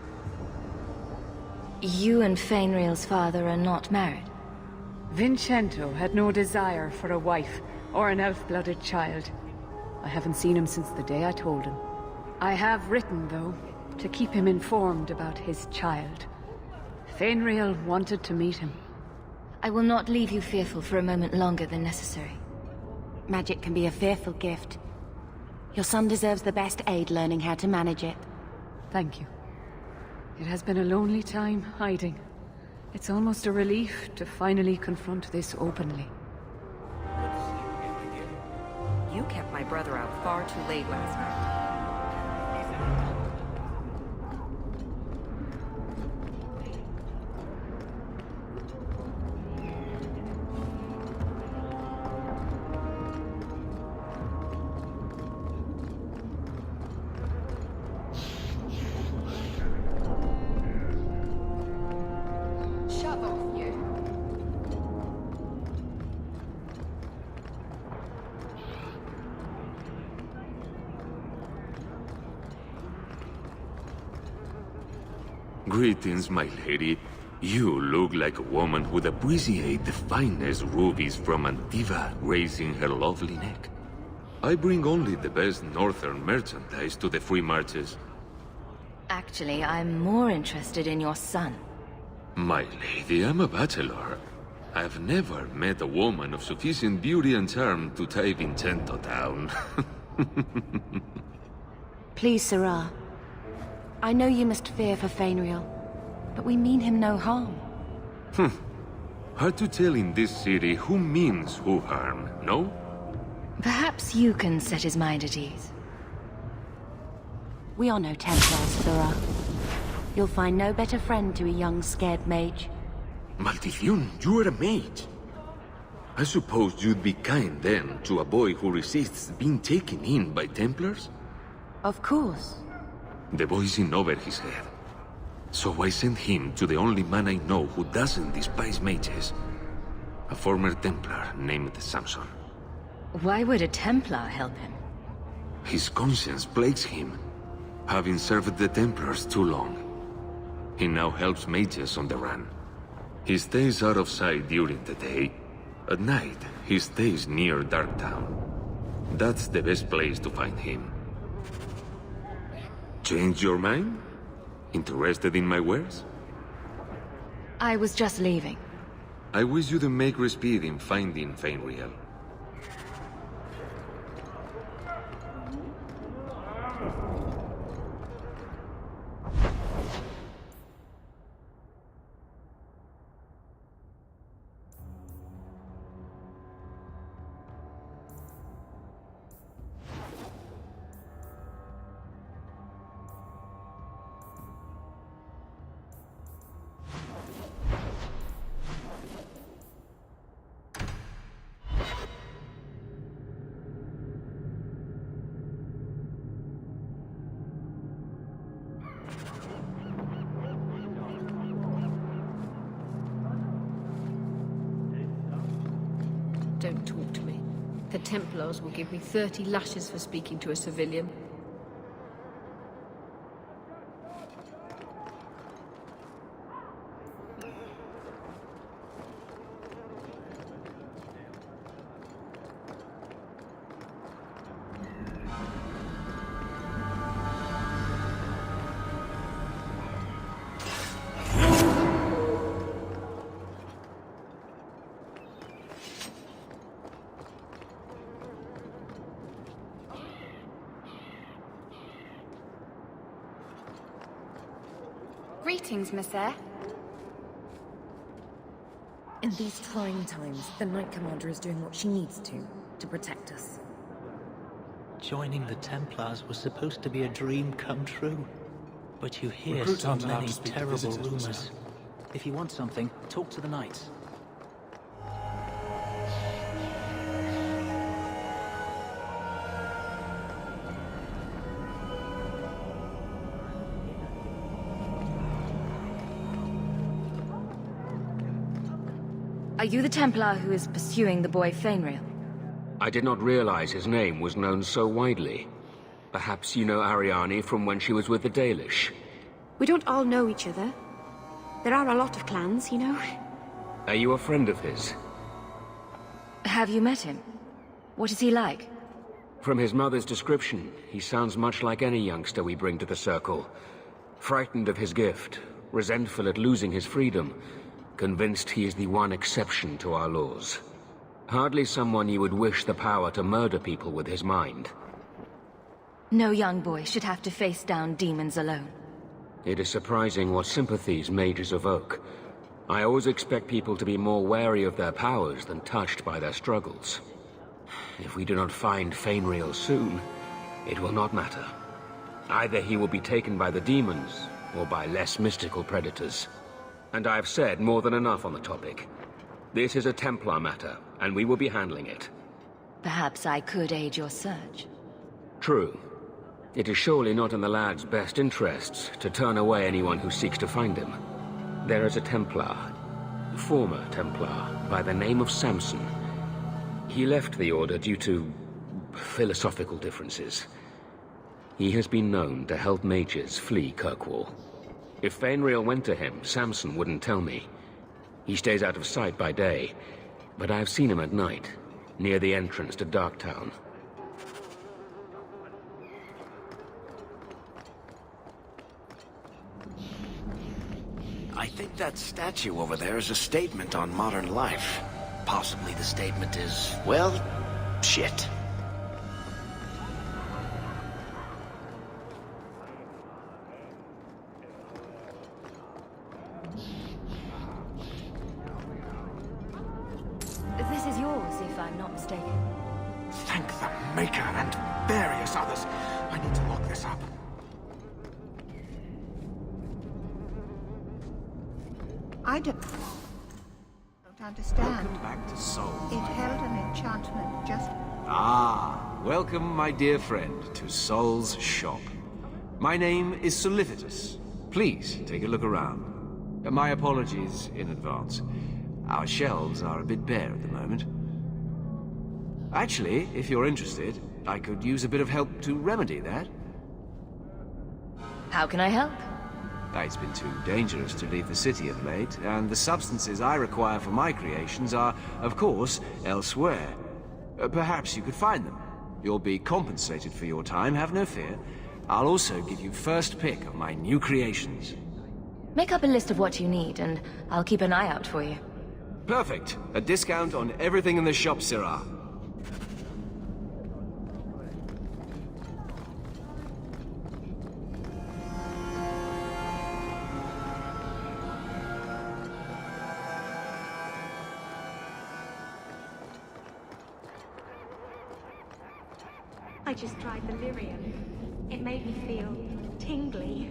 You and Fenrir's father are not married? Vincento had no desire for a wife or an elf-blooded child. I haven't seen him since the day I told him. I have written, though, to keep him informed about his child. Fenrir wanted to meet him. I will not leave you fearful for a moment longer than necessary. Magic can be a fearful gift. Your son deserves the best aid learning how to manage it. Thank you. It has been a lonely time hiding. It's almost a relief to finally confront this openly. You kept my brother out far too late last night. Greetings, my lady. You look like a woman who'd appreciate the finest rubies from Antiva gracing her lovely neck. I bring only the best northern merchandise to the free marches. Actually, I'm more interested in your son. My lady, I'm a bachelor. I've never met a woman of sufficient beauty and charm to tie Vincento down. Please, Sarah. I know you must fear for Fenrir, but we mean him no harm. Hard to tell in this city who means who harm, no? Perhaps you can set his mind at ease. We are no Templars, Sarah. You'll find no better friend to a young, scared mage. Maldición, you are a mage. I suppose you'd be kind then to a boy who resists being taken in by Templars? Of course. The boy's in over his head. So I sent him to the only man I know who doesn't despise mages. A former Templar named Samson. Why would a Templar help him? His conscience plagues him, having served the Templars too long. He now helps mages on the run. He stays out of sight during the day. At night, he stays near Darktown. That's the best place to find him. Change your mind? Interested in my wares? I was just leaving. I wish you to make speed in finding Fenrir. Don't talk to me. The Templars will give me 30 lashes for speaking to a civilian. Greetings, Miss Eyre. In these trying times, the Knight Commander is doing what she needs to protect us. Joining the Templars was supposed to be a dream come true. But you hear Recruits so aren't allowed many to speak to terrible visitors, rumors. sir. If you want something, talk to the Knights. Are you the Templar who is pursuing the boy Fainriel? I did not realize his name was known so widely. Perhaps you know Ariane from when she was with the Dalish. We don't all know each other. There are a lot of clans, you know. Are you a friend of his? Have you met him? What is he like? From his mother's description, he sounds much like any youngster we bring to the Circle. Frightened of his gift, resentful at losing his freedom, convinced he is the one exception to our laws. Hardly someone you would wish the power to murder people with his mind. No young boy should have to face down demons alone. It is surprising what sympathies mages evoke. I always expect people to be more wary of their powers than touched by their struggles. If we do not find Fainriel soon, it will not matter. Either he will be taken by the demons, or by less mystical predators. And I have said more than enough on the topic. This is a Templar matter, and we will be handling it. Perhaps I could aid your search. True. It is surely not in the lad's best interests to turn away anyone who seeks to find him. There is a Templar, former Templar, by the name of Samson. He left the Order due to philosophical differences. He has been known to help mages flee Kirkwall. If Fainriel went to him, Samson wouldn't tell me. He stays out of sight by day, but I've seen him at night, near the entrance to Darktown. I think that statue over there is a statement on modern life. Possibly the statement is, well, shit. This is yours, if I'm not mistaken. Thank the Maker and various others. I need to lock this up. I don't understand. Welcome back to Souls. It held an enchantment just... Ah, welcome, my dear friend, to Sol's shop. My name is Solicitus. Please, take a look around. My apologies in advance. Our shelves are a bit bare at the moment. Actually, if you're interested, I could use a bit of help to remedy that. How can I help? It's been too dangerous to leave the city of late, and the substances I require for my creations are, of course, elsewhere. Perhaps you could find them. You'll be compensated for your time, have no fear. I'll also give you first pick of my new creations. Make up a list of what you need, and I'll keep an eye out for you. Perfect. A discount on everything in the shop, Sirrah. I just tried the lyrium. It made me feel tingly.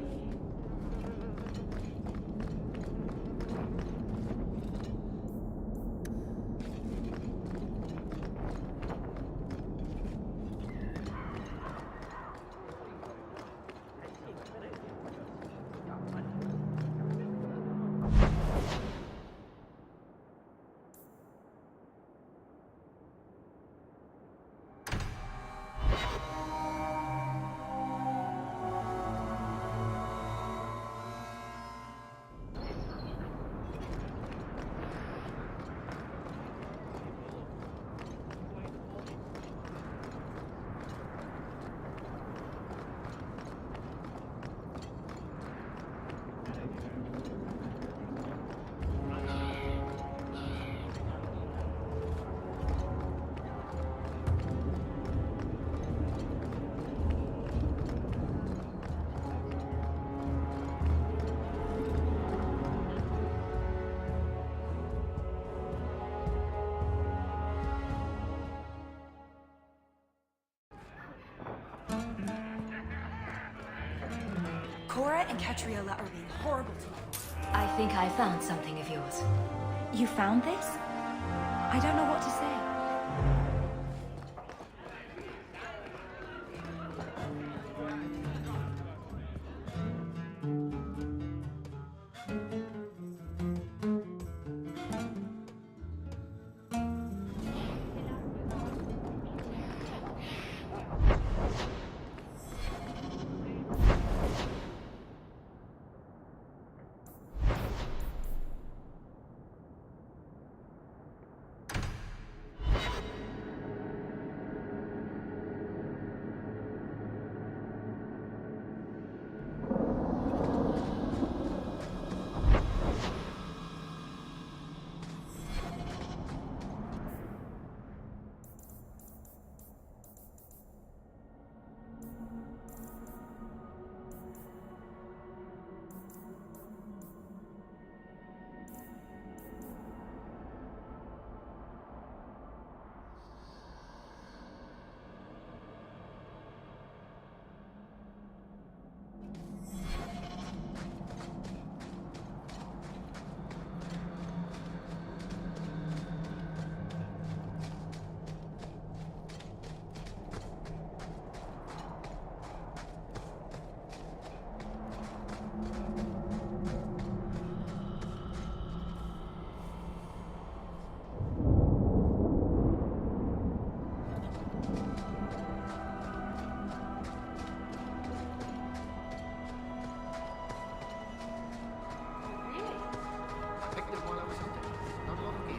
Cora and Catriola are being horrible to me. I think I found something of yours. You found this? I don't know what to say.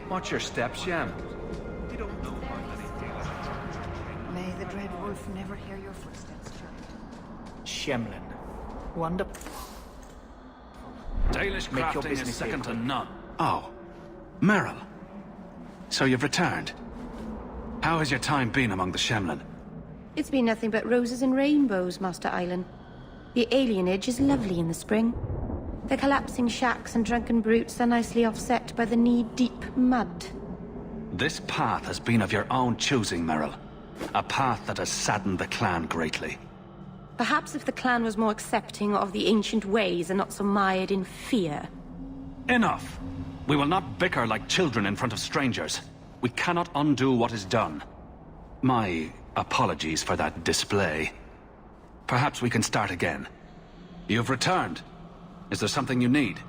Watch your steps, Shem. May the Dread Wolf never hear your footsteps, child. Shemlin. Wonderful. Dalish Make your crafting business is second to here. none. Oh. Meryl. So you've returned. How has your time been among the Shemlin? It's been nothing but roses and rainbows, Master Island. The alienage is lovely in the spring. The collapsing shacks and drunken brutes are nicely offset by the knee-deep mud. This path has been of your own choosing, Meryl. A path that has saddened the clan greatly. Perhaps if the clan was more accepting of the ancient ways and not so mired in fear. Enough! We will not bicker like children in front of strangers. We cannot undo what is done. My apologies for that display. Perhaps we can start again. You've returned. Is there something you need?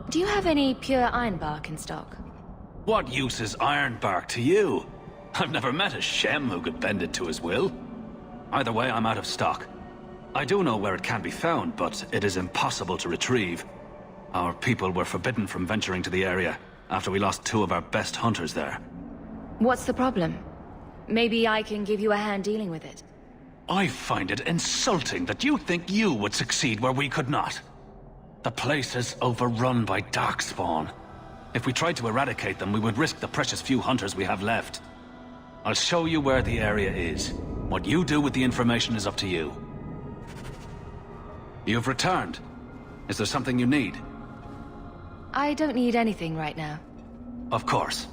Do you have any pure ironbark in stock? What use is ironbark to you? I've never met a Shem who could bend it to his will. Either way, I'm out of stock. I do know where it can be found, but it is impossible to retrieve. Our people were forbidden from venturing to the area after we lost 2 of our best hunters there. What's the problem? Maybe I can give you a hand dealing with it. I find it insulting that you think you would succeed where we could not. The place is overrun by darkspawn. If we tried to eradicate them, we would risk the precious few hunters we have left. I'll show you where the area is. What you do with the information is up to you. You've returned. Is there something you need? I don't need anything right now. Of course.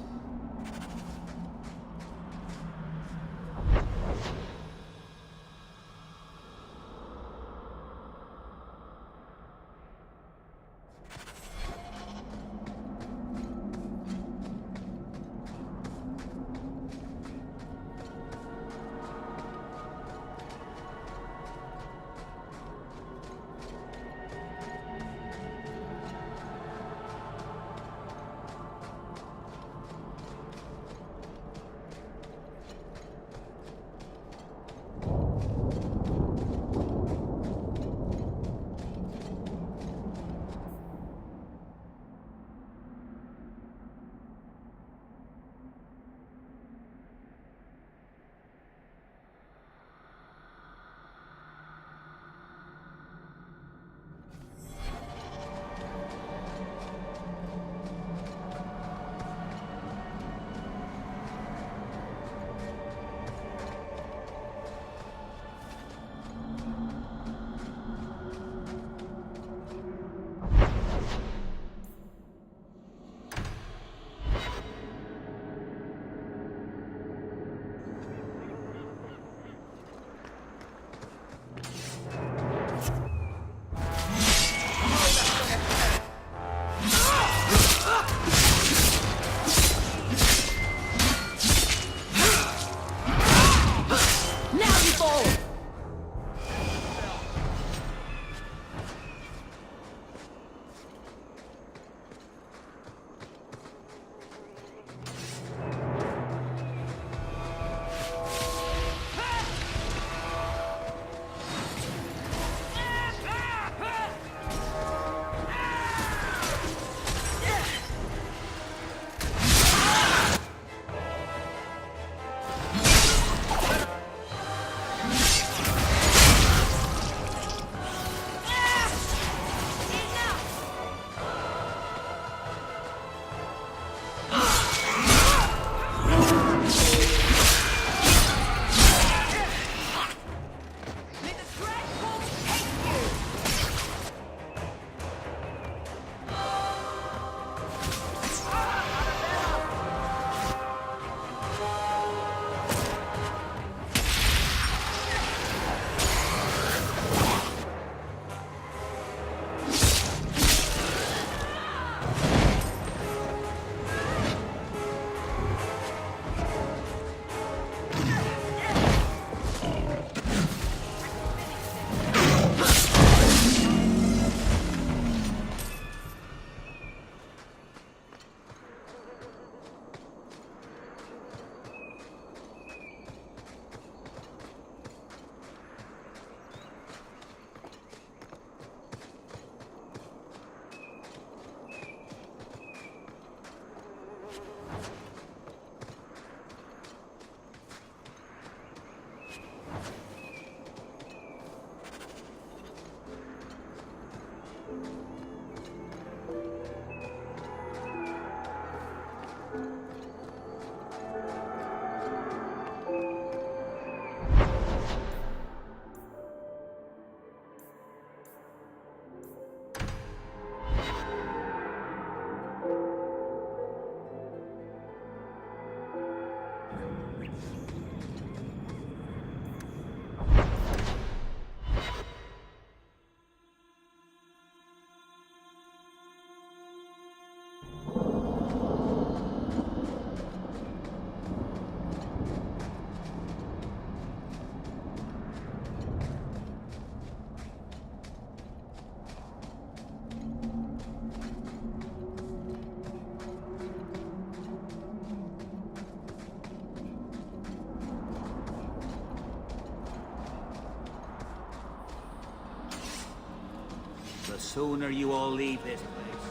sooner you all leave this place.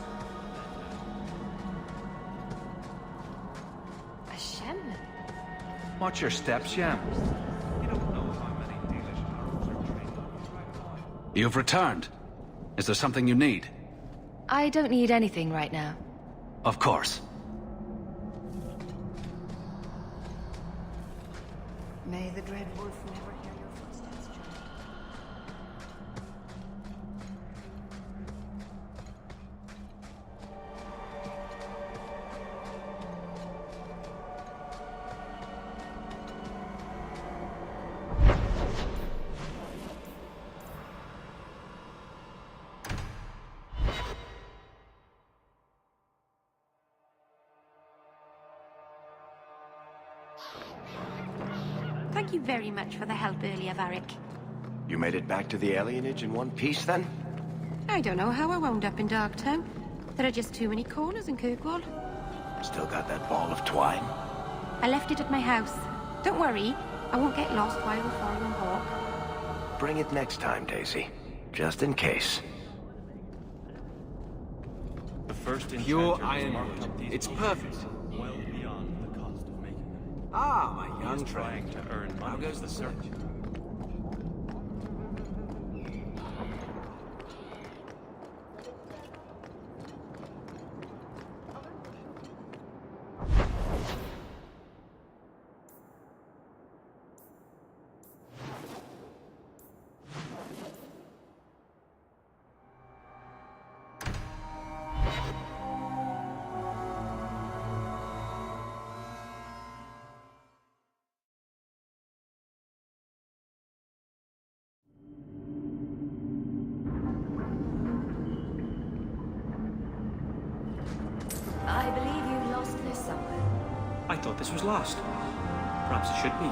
A Shem? Watch your steps, Shem. You've returned. Is there something you need? I don't need anything right now. Of course. May the Dread Wolf never hear your footsteps, child. Thank you very much for the help earlier, Varric. You made it back to the alienage in one piece, then? I don't know how I wound up in Darktown. There are just too many corners in Kirkwall. Still got that ball of twine? I left it at my house. Don't worry, I won't get lost while we're following Hawk. Bring it next time, Daisy. Just in case. The first Pure ironwood. It's perfect. well beyond the cost of making them. Ah, my young Trying friend. to earn How money. goes the search? I believe you lost this somewhere. I thought this was lost. Perhaps it should be.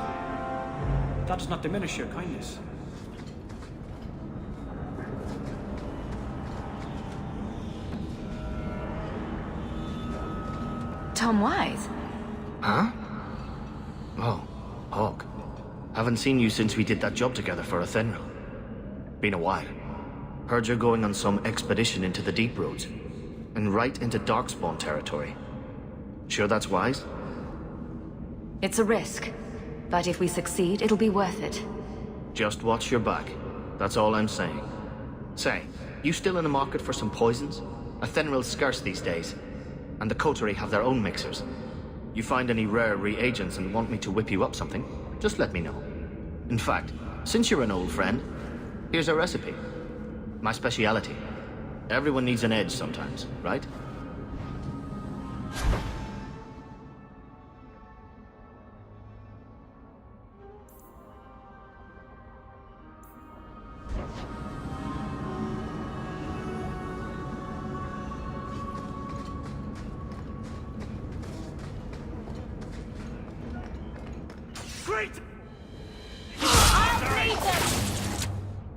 That does not diminish your kindness. Tom Wise? Huh? Oh, Hawk. Haven't seen you since we did that job together for Athenril. Been a while. Heard you're going on some expedition into the Deep Roads. And right into Darkspawn territory. Sure that's wise? It's a risk. But if we succeed, it'll be worth it. Just watch your back. That's all I'm saying. Say, you still in the market for some poisons? Athenril's scarce these days. And the Coterie have their own mixers. You find any rare reagents and want me to whip you up something, just let me know. In fact, since you're an old friend, here's a recipe. My speciality. Everyone needs an edge sometimes, right? Great! I'll lead them!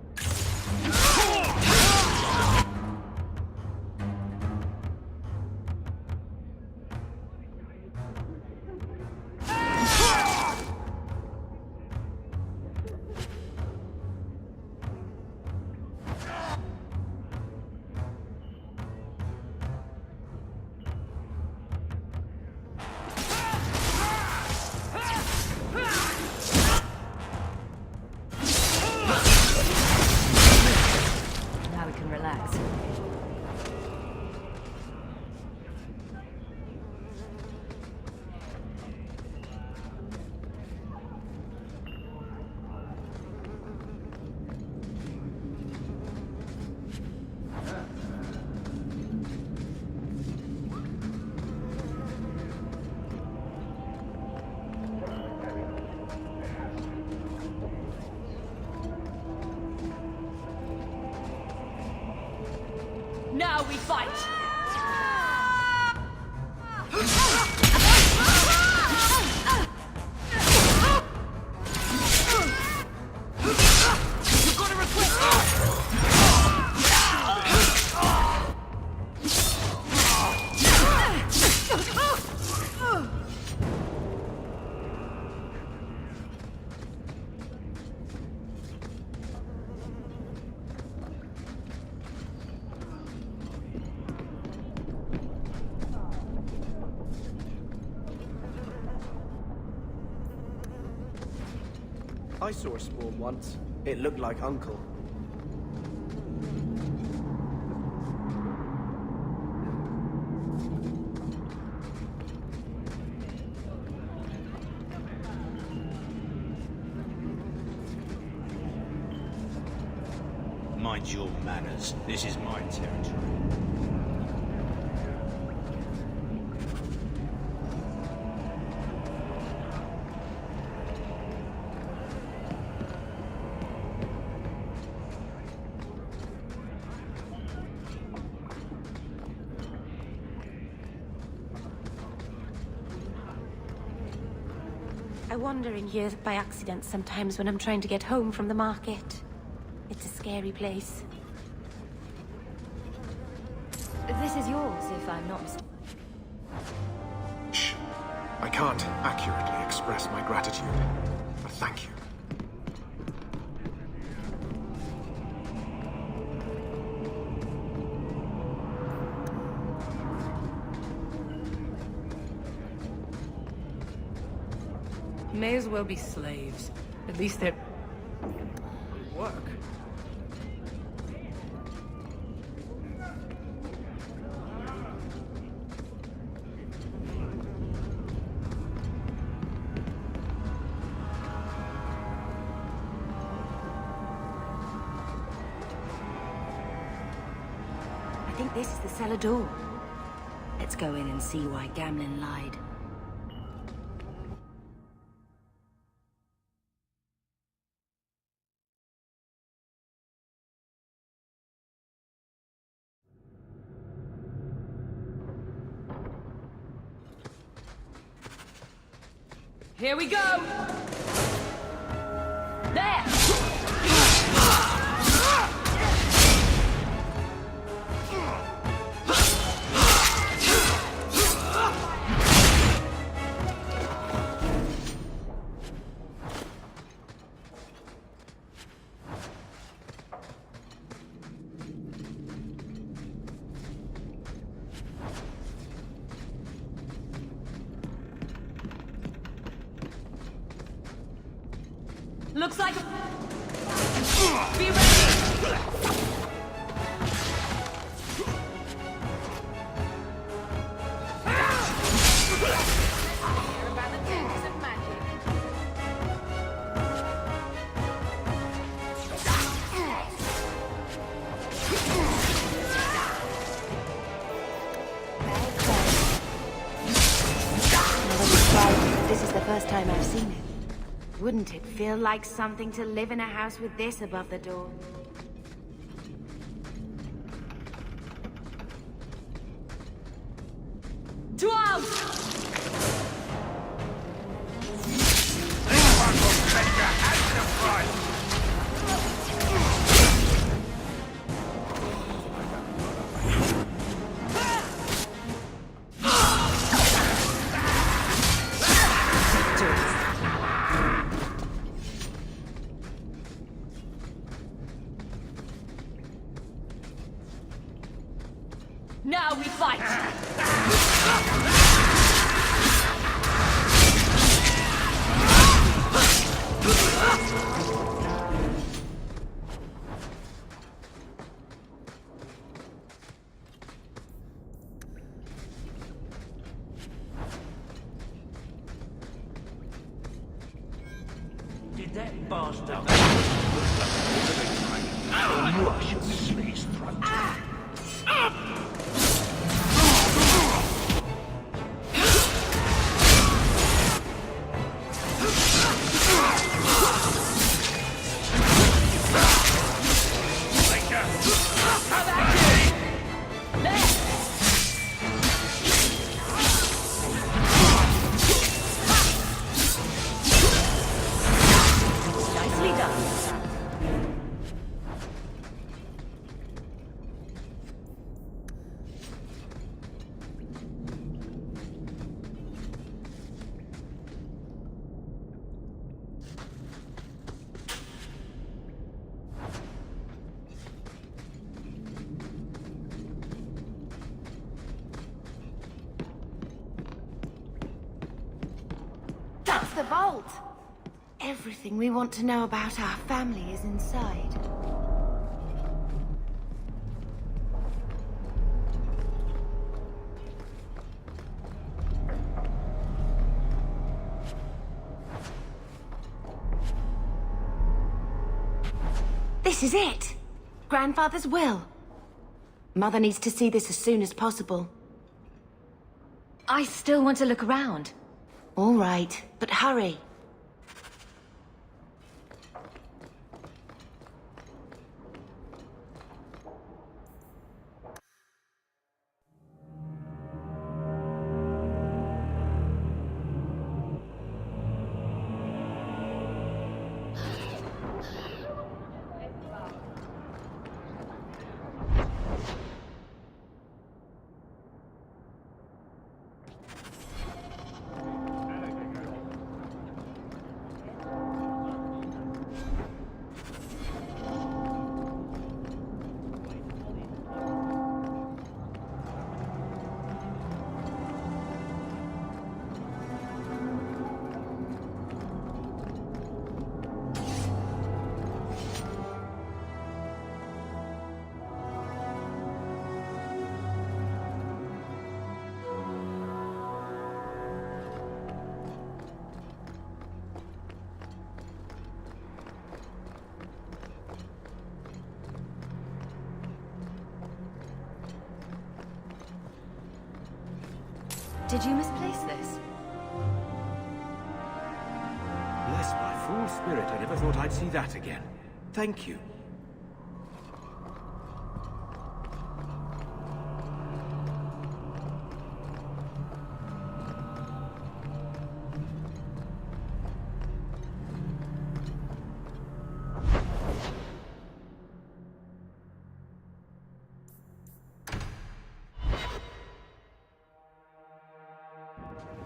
Now we can relax. Now we fight! I saw a spawn once. It looked like Uncle. Mind your manners. This is my territory. I wander in here by accident sometimes when I'm trying to get home from the market. It's a scary place. This is yours, if I'm not mistaken. Shh. I can't accurately express my gratitude, but thank you. May as well be slaves. At least they're... work. I think this is the cellar door. Let's go in and see why Gamlin lied. Here we go! There! Looks like... Be ready! This is the first time I've seen it. Wouldn't it feel like something to live in a house with this above the door? To out! Anyone will spend your handsome price! Now we fight! Did that bastard... Russian space throat. Nicely done. That's the vault! Everything we want to know about our family is inside. This is it! Grandfather's will. Mother needs to see this as soon as possible. I still want to look around. All right, but hurry. Did you misplace this? Bless my fool spirit, I never thought I'd see that again. Thank you.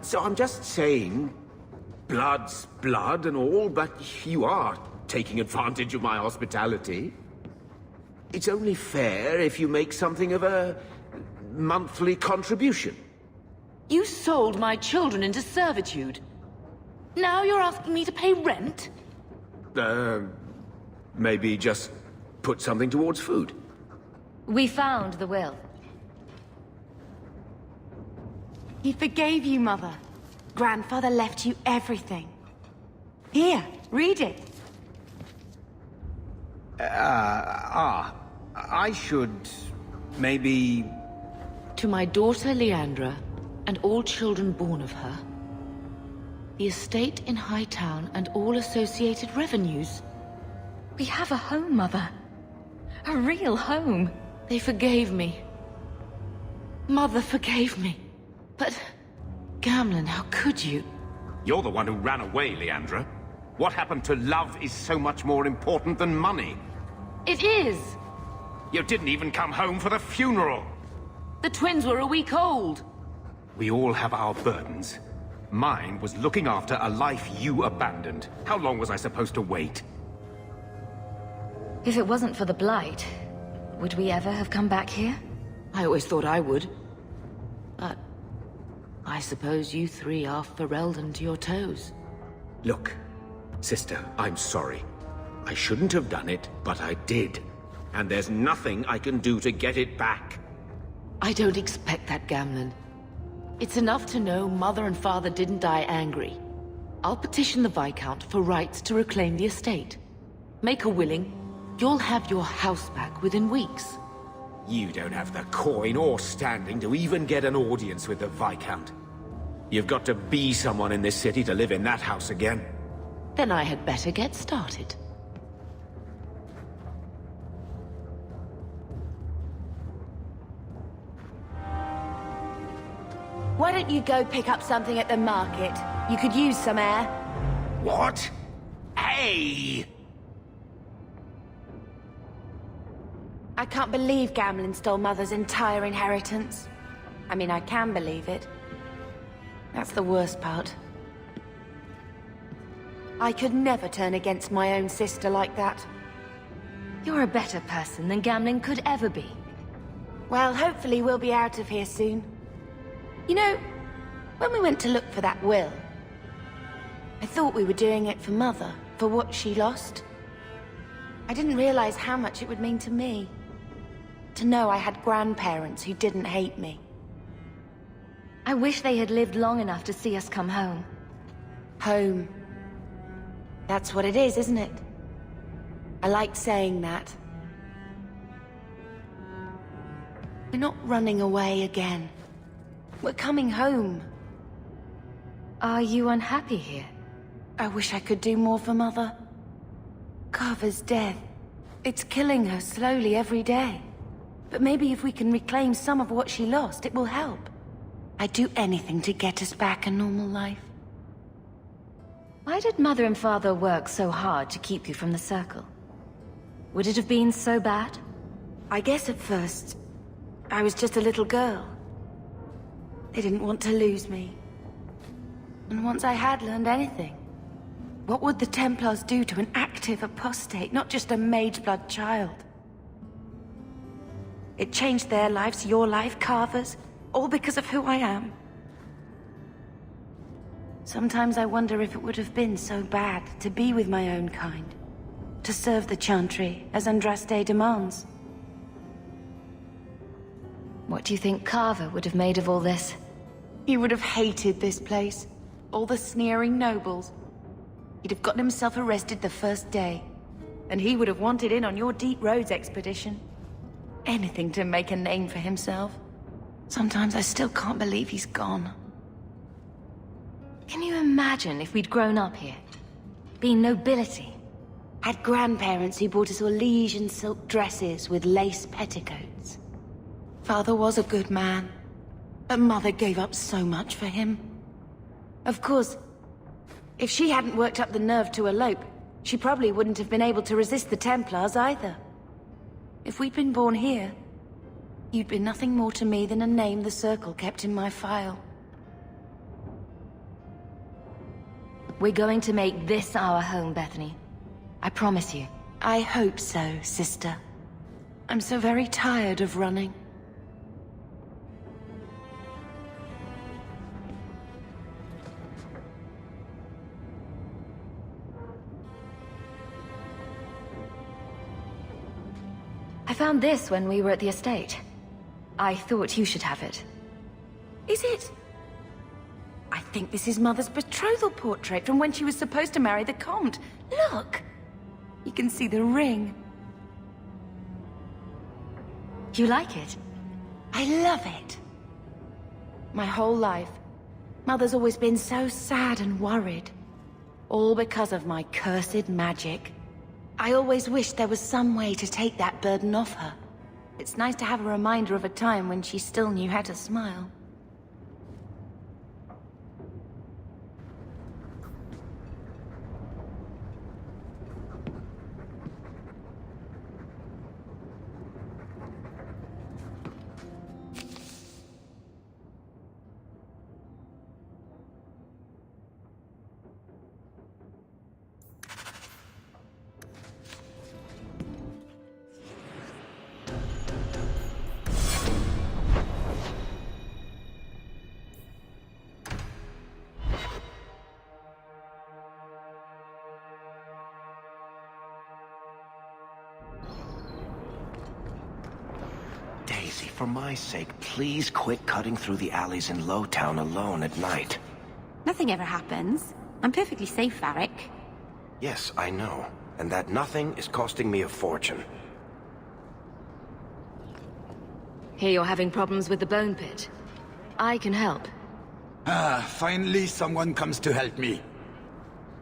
So I'm just saying, blood's blood and all, but you are taking advantage of my hospitality. It's only fair if you make something of a monthly contribution. You sold my children into servitude. Now you're asking me to pay rent? Maybe just put something towards food. We found the will. He forgave you, Mother. Grandfather left you everything. Here, read it. I should... maybe... To my daughter Leandra, and all children born of her, the estate in Hightown and all associated revenues. We have a home, Mother. A real home. They forgave me. Mother forgave me. But... Gamlen, how could you? You're the one who ran away, Leandra. What happened to love is so much more important than money. It is! You didn't even come home for the funeral! The twins were a week old. We all have our burdens. Mine was looking after a life you abandoned. How long was I supposed to wait? If it wasn't for the Blight, would we ever have come back here? I always thought I would. But... I suppose you three are Ferelden to your toes. Look, sister, I'm sorry. I shouldn't have done it, but I did. And there's nothing I can do to get it back. I don't expect that, Gamlen. It's enough to know Mother and Father didn't die angry. I'll petition the Viscount for rights to reclaim the estate. Make a willing, you'll have your house back within weeks. You don't have the coin or standing to even get an audience with the Viscount. You've got to be someone in this city to live in that house again. Then I had better get started. Why don't you go pick up something at the market? You could use some air. What? Hey! I can't believe Gamlen stole Mother's entire inheritance. I mean, I can believe it. That's the worst part. I could never turn against my own sister like that. You're a better person than Gamlen could ever be. Well, hopefully we'll be out of here soon. You know, when we went to look for that will, I thought we were doing it for Mother, for what she lost. I didn't realize how much it would mean to me. To know I had grandparents who didn't hate me. I wish they had lived long enough to see us come home. Home. That's what it is, isn't it? I like saying that. We're not running away again. We're coming home. Are you unhappy here? I wish I could do more for Mother. Carver's death. It's killing her slowly every day. But maybe if we can reclaim some of what she lost, it will help. I'd do anything to get us back a normal life. Why did Mother and Father work so hard to keep you from the Circle? Would it have been so bad? I guess at first, I was just a little girl. They didn't want to lose me. And once I had learned anything, what would the Templars do to an active apostate, not just a Mageblood child? It changed their lives, your life, Carver's, all because of who I am. Sometimes I wonder if it would have been so bad to be with my own kind, to serve the Chantry as Andraste demands. What do you think Carver would have made of all this? He would have hated this place. All the sneering nobles. He'd have gotten himself arrested the first day. And he would have wanted in on your Deep Roads expedition. Anything to make a name for himself. Sometimes I still can't believe he's gone. Can you imagine if we'd grown up here? Been nobility? Had grandparents who bought us all Elysian silk dresses with lace petticoats. Father was a good man. But Mother gave up so much for him. Of course, if she hadn't worked up the nerve to elope, she probably wouldn't have been able to resist the Templars either. If we'd been born here, you'd been nothing more to me than a name the Circle kept in my file. We're going to make this our home, Bethany. I promise you. I hope so, sister. I'm so very tired of running. I found this when we were at the estate. I thought you should have it. Is it? I think this is Mother's betrothal portrait from when she was supposed to marry the Comte. Look! You can see the ring. You like it? I love it. My whole life, Mother's always been so sad and worried. All because of my cursed magic. I always wished there was some way to take that burden off her. It's nice to have a reminder of a time when she still knew how to smile. For my sake, please quit cutting through the alleys in Lowtown alone at night. Nothing ever happens. I'm perfectly safe, Varric. Yes, I know. And that nothing is costing me a fortune. Hear you're having problems with the Bone Pit. I can help. Ah, finally someone comes to help me.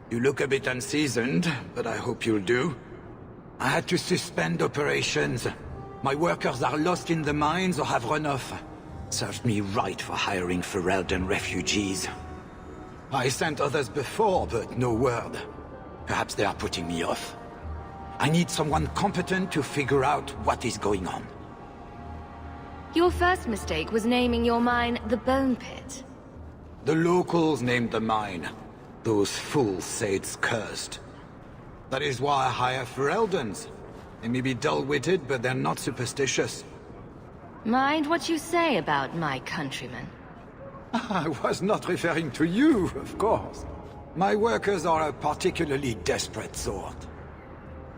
You look a bit unseasoned, but I hope you'll do. I had to suspend operations. My workers are lost in the mines or have run off. Served me right for hiring Ferelden refugees. I sent others before, but no word. Perhaps they are putting me off. I need someone competent to figure out what is going on. Your first mistake was naming your mine the Bone Pit. The locals named the mine. Those fools say it's cursed. That is why I hire Fereldens. They may be dull-witted, but they're not superstitious. Mind what you say about my countrymen. I was not referring to you, of course. My workers are a particularly desperate sort.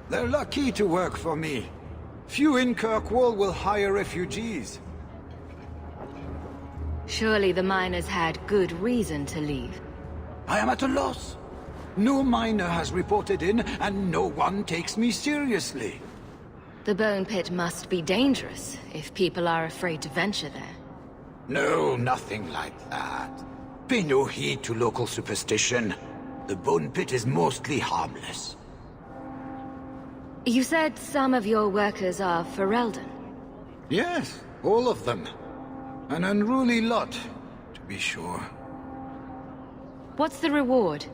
They're lucky to work for me. Few in Kirkwall will hire refugees. Surely the miners had good reason to leave. I am at a loss. No miner has reported in, and no one takes me seriously. The bone pit must be dangerous, if people are afraid to venture there. No, nothing like that. Pay no heed to local superstition. The bone pit is mostly harmless. You said some of your workers are Ferelden. Yes, all of them. An unruly lot, to be sure. What's the reward?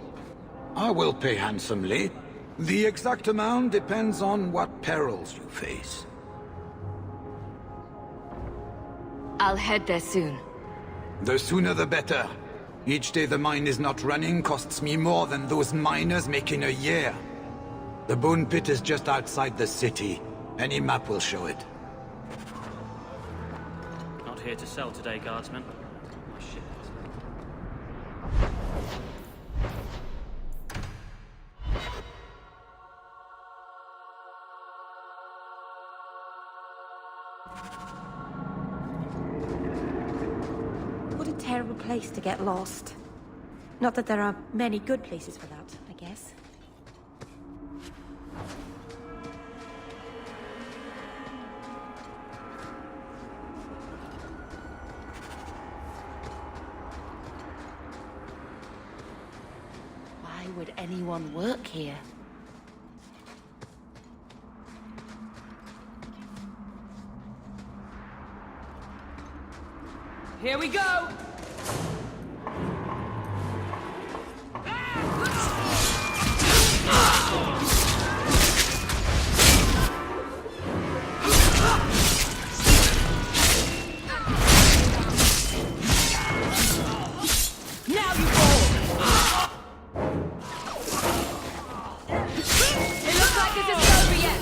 I will pay handsomely. The exact amount depends on what perils you face. I'll head there soon. The sooner the better. Each day the mine is not running costs me more than those miners make in a year. The bone pit is just outside the city. Any map will show it. Not here to sell today, guardsman. My ship is... What a terrible place to get lost. Not that there are many good places for that, I guess. Why would anyone work here? Here we go! Now you fall! It looks like this isn't over yet!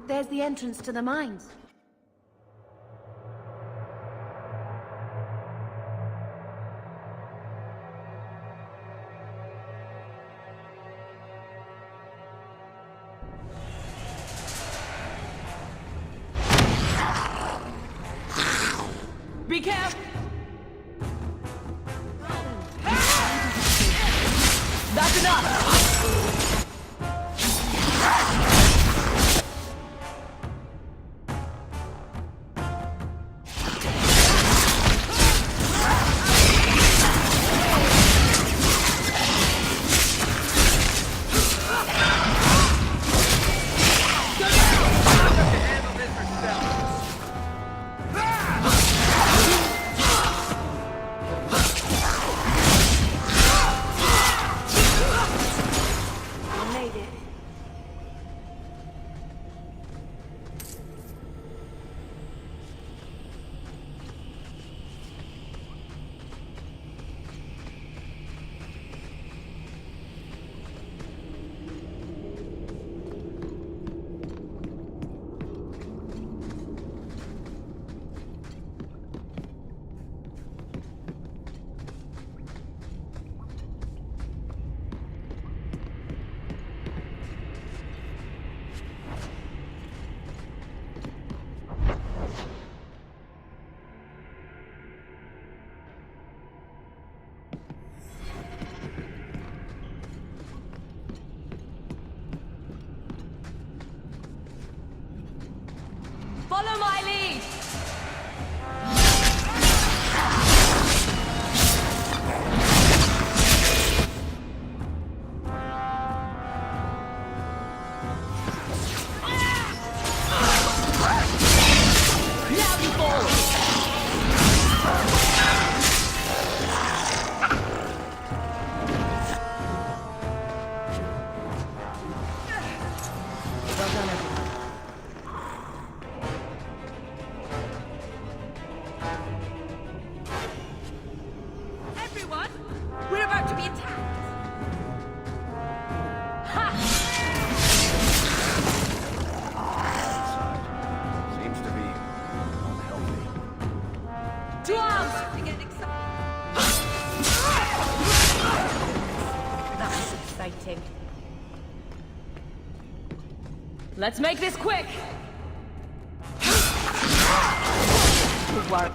There's the entrance to the mines. Be careful! That's Listen up! Follow my lead! Now you fall! Well done, everyone. Everyone, we're about to be attacked! Ha! Seems to be unhealthy. To arms! That was exciting. Let's make this quick! Good work.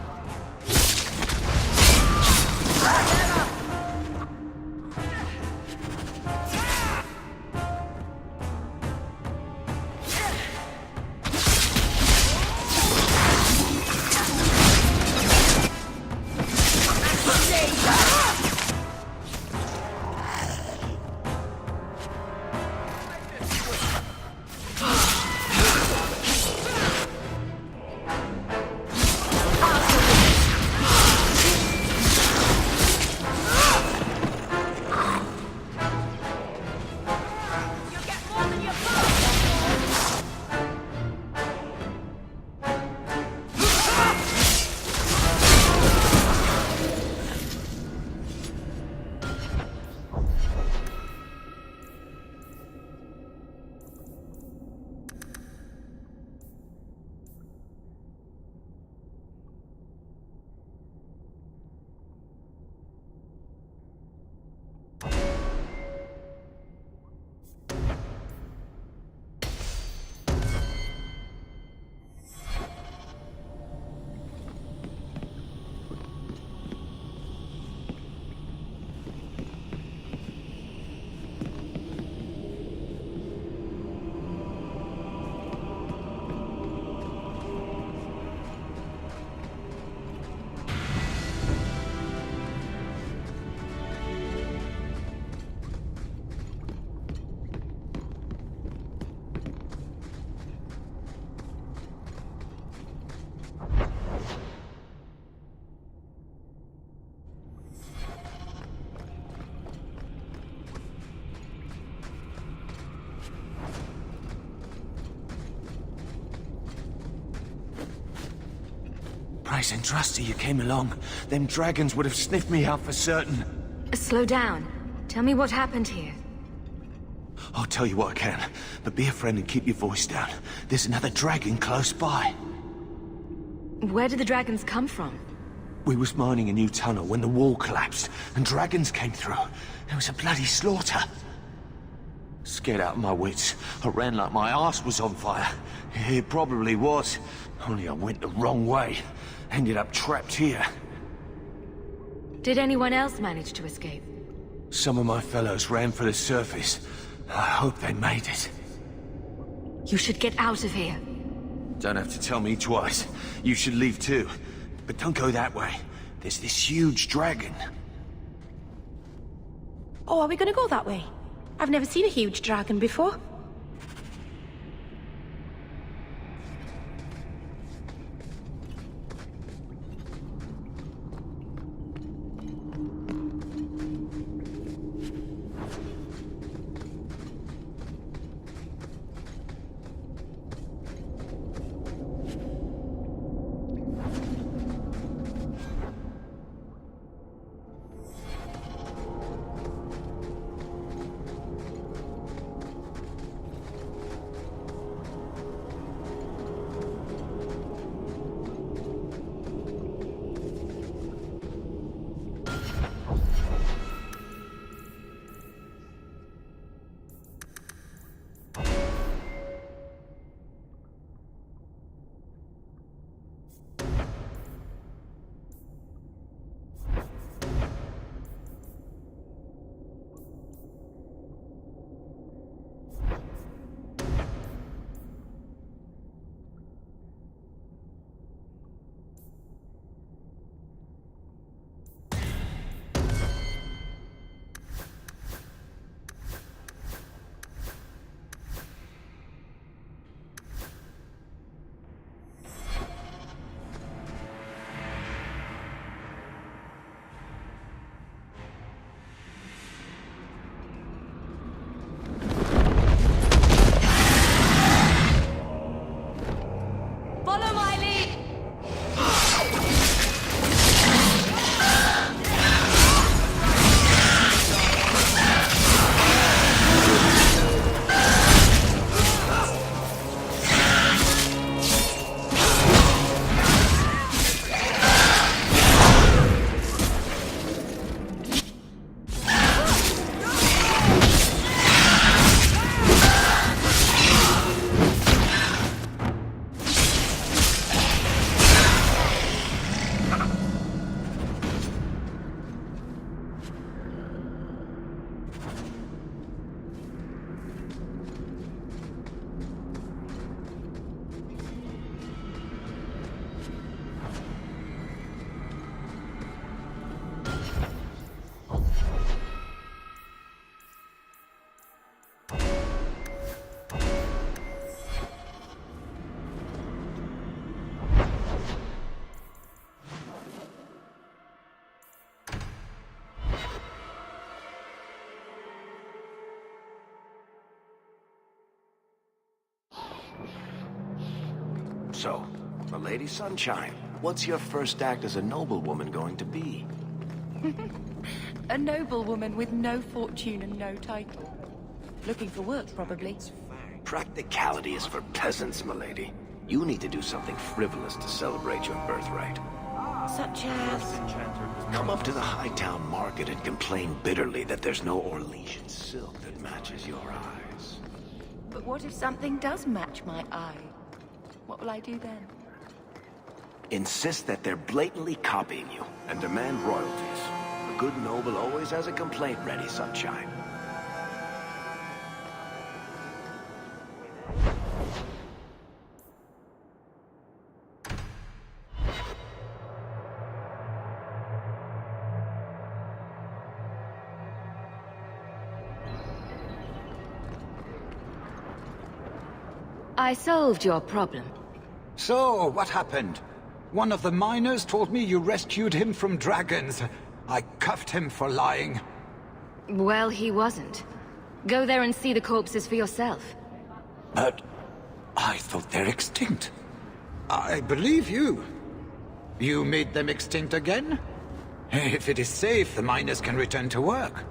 Price and Trusty, you came along. Them dragons would have sniffed me out for certain. Slow down. Tell me what happened here. I'll tell you what I can, but be a friend and keep your voice down. There's another dragon close by. Where did the dragons come from? We was mining a new tunnel when the wall collapsed, and dragons came through. There was a bloody slaughter. Scared out of my wits, I ran like my arse was on fire. It probably was, only I went the wrong way. Ended up trapped here. Did anyone else manage to escape? Some of my fellows ran for the surface. I hope they made it. You should get out of here. Don't have to tell me twice. You should leave too. But don't go that way. There's this huge dragon. Oh, are we gonna go that way? I've never seen a huge dragon before. So, Lady Sunshine, what's your first act as a noblewoman going to be? A noblewoman with no fortune and no title. Looking for work, probably. Practicality is for peasants, milady. You need to do something frivolous to celebrate your birthright. Such as... Come up to the Hightown Market and complain bitterly that there's no Orlesian silk that matches your eyes. But what if something does match my eye? What will I do then? Insist that they're blatantly copying you and demand royalties. A good noble always has a complaint ready, Sunshine. I solved your problem. So, what happened? One of the miners told me you rescued him from dragons. I cuffed him for lying. Well, he wasn't. Go there and see the corpses for yourself. But I thought they're extinct. I believe you. You made them extinct again? If it is safe, the miners can return to work.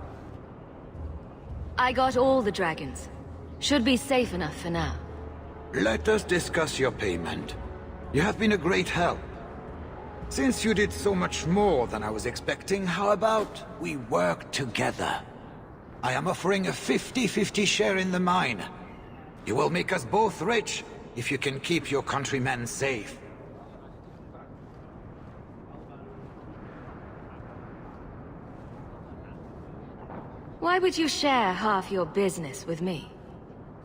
I got all the dragons. Should be safe enough for now. Let us discuss your payment. You have been a great help. Since you did so much more than I was expecting, how about we work together? I am offering a 50-50 share in the mine. You will make us both rich if you can keep your countrymen safe. Why would you share half your business with me?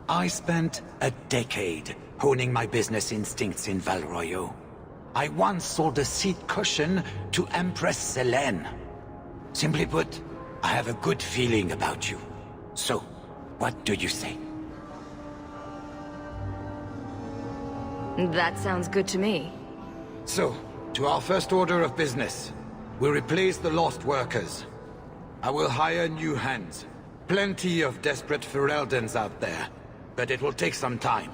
I spent a decade honing my business instincts in Val Royeaux. I once sold a seat cushion to Empress Selene. Simply put, I have a good feeling about you. So, what do you say? That sounds good to me. So, to our first order of business. We replace the lost workers. I will hire new hands. Plenty of desperate Ferelden's out there, but it will take some time.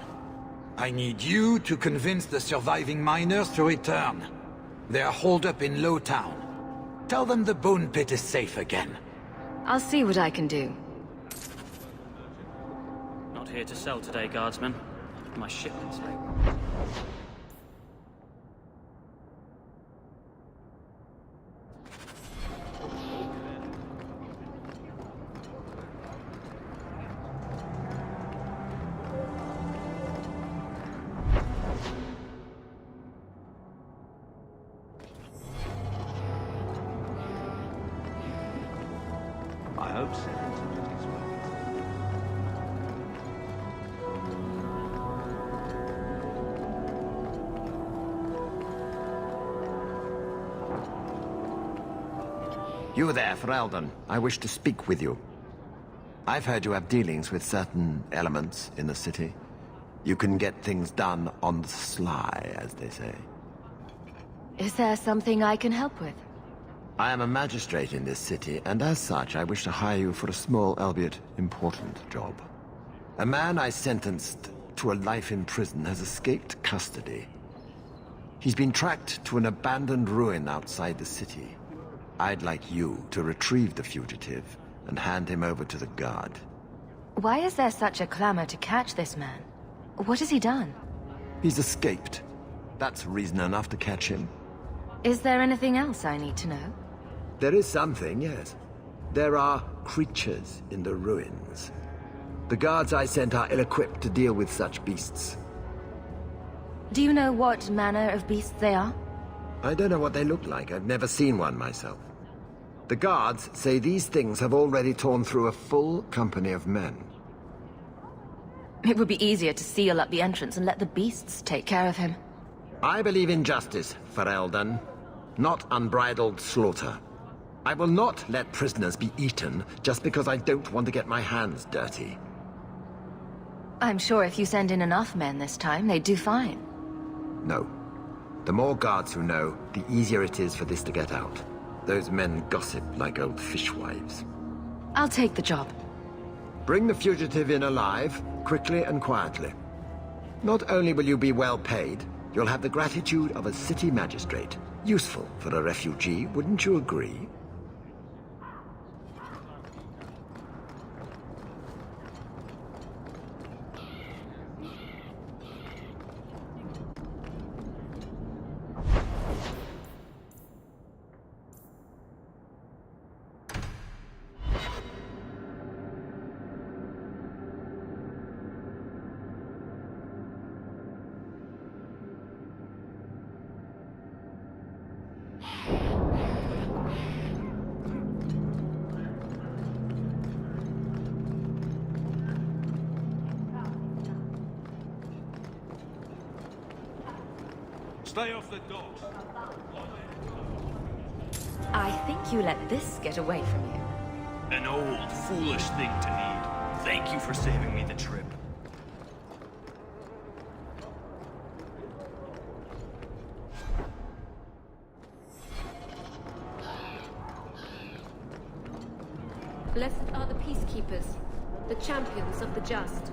I need you to convince the surviving miners to return. They are holed up in Lowtown. Tell them the Bone Pit is safe again. I'll see what I can do. Not here to sell today, guardsman. My shipment's late. I hope so. You there, Ferelden. I wish to speak with you. I've heard you have dealings with certain elements in the city. You can get things done on the sly, as they say. Is there something I can help with? I am a magistrate in this city, and as such, I wish to hire you for a small, albeit important, job. A man I sentenced to a life in prison has escaped custody. He's been tracked to an abandoned ruin outside the city. I'd like you to retrieve the fugitive and hand him over to the guard. Why is there such a clamor to catch this man? What has he done? He's escaped. That's reason enough to catch him. Is there anything else I need to know? There is something, yes. There are creatures in the ruins. The guards I sent are ill-equipped to deal with such beasts. Do you know what manner of beasts they are? I don't know what they look like. I've never seen one myself. The guards say these things have already torn through a full company of men. It would be easier to seal up the entrance and let the beasts take care of him. I believe in justice, Ferelden, not unbridled slaughter. I will not let prisoners be eaten just because I don't want to get my hands dirty. I'm sure if you send in enough men this time, they'd do fine. No. The more guards who know, the easier it is for this to get out. Those men gossip like old fishwives. I'll take the job. Bring the fugitive in alive, quickly and quietly. Not only will you be well paid, you'll have the gratitude of a city magistrate. Useful for a refugee, wouldn't you agree? Stay off the docks. I think you let this get away from you. An old, foolish thing to need. Thank you for saving me the trip. Blessed are the peacekeepers, the champions of the just.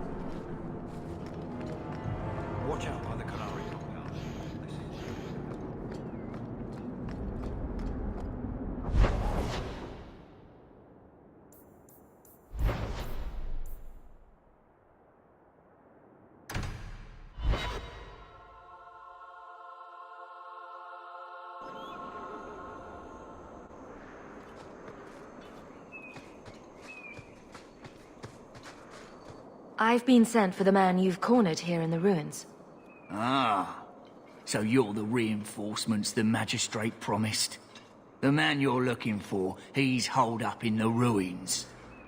Watch out by the Canary. I've been sent for the man you've cornered here in the ruins. Ah, so you're the reinforcements the magistrate promised. The man you're looking for, he's holed up in the ruins.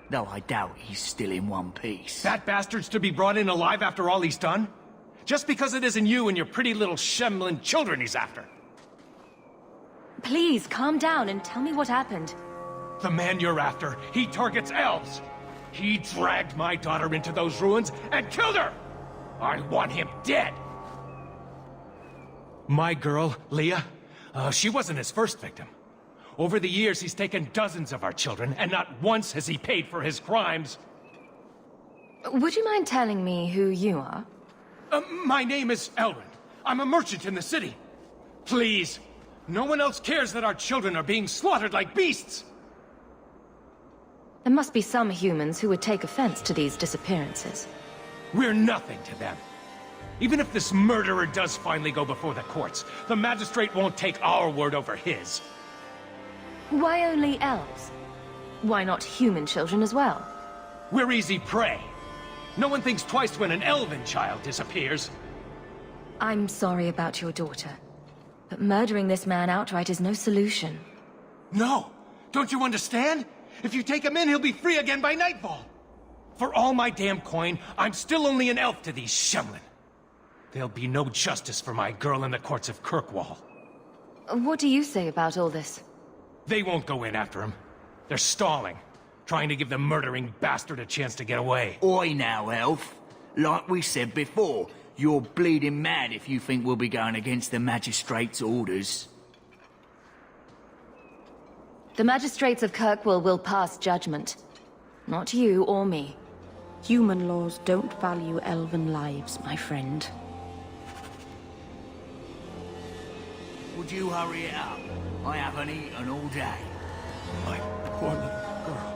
Though I doubt he's still in one piece. That bastard's to be brought in alive after all he's done? Just because it isn't you and your pretty little Shemlin children he's after. Please, calm down and tell me what happened. The man you're after, he targets elves. He dragged my daughter into those ruins and killed her! I want him dead! My girl, Leah, she wasn't his first victim. Over the years, he's taken dozens of our children, and not once has he paid for his crimes. Would you mind telling me who you are? My name is Elrond. I'm a merchant in the city. Please, no one else cares that our children are being slaughtered like beasts! There must be some humans who would take offense to these disappearances. We're nothing to them. Even if this murderer does finally go before the courts, the magistrate won't take our word over his. Why only elves? Why not human children as well? We're easy prey. No one thinks twice when an elven child disappears. I'm sorry about your daughter, but murdering this man outright is no solution. No! Don't you understand? If you take him in, he'll be free again by nightfall. For all my damn coin, I'm still only an elf to these Shemlin. There'll be no justice for my girl in the courts of Kirkwall. What do you say about all this? They won't go in after him. They're stalling, trying to give the murdering bastard a chance to get away. Oi now, elf. Like we said before, you're bleeding mad if you think we'll be going against the magistrate's orders. The magistrates of Kirkwall will pass judgment. Not you or me. Human laws don't value elven lives, my friend. Would you hurry it up? I haven't eaten all day. My poor little girl.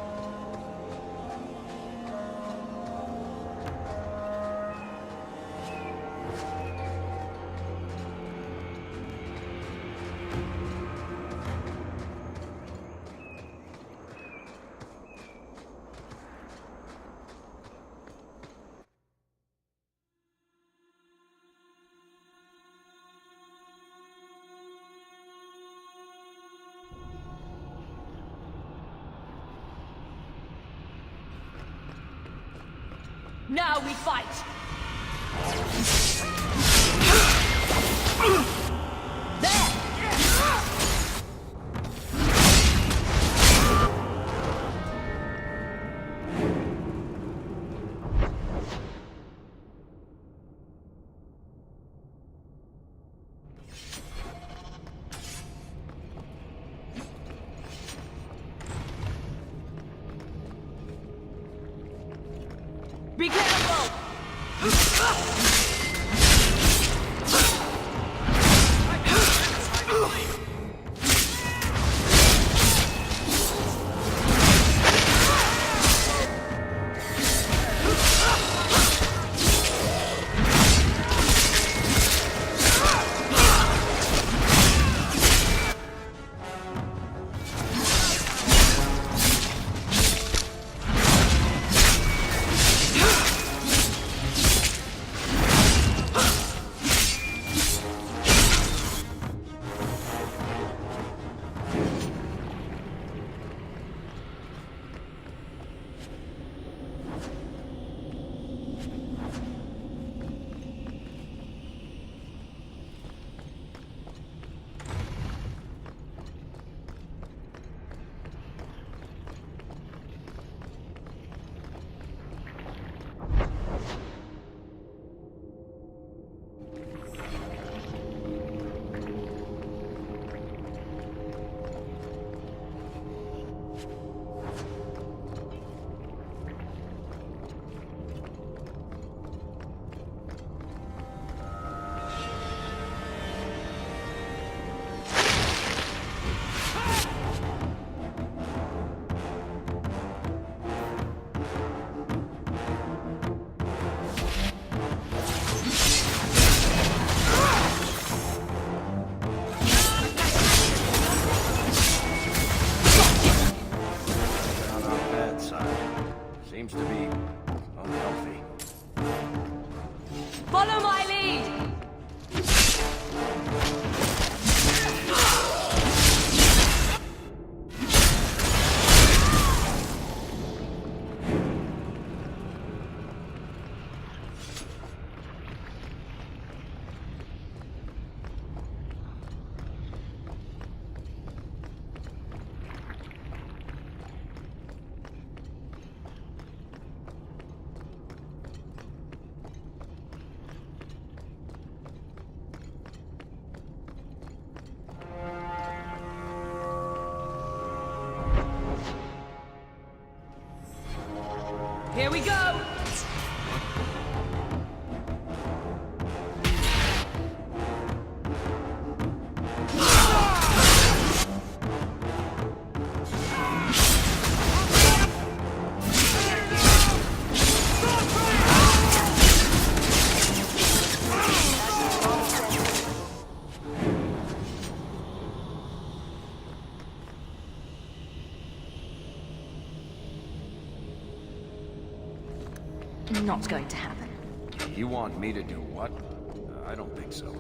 Now we fight! Be careful! Seems to be unhealthy. Follow my lead! Here we go! Not going to happen. You want me to do what? I don't think so.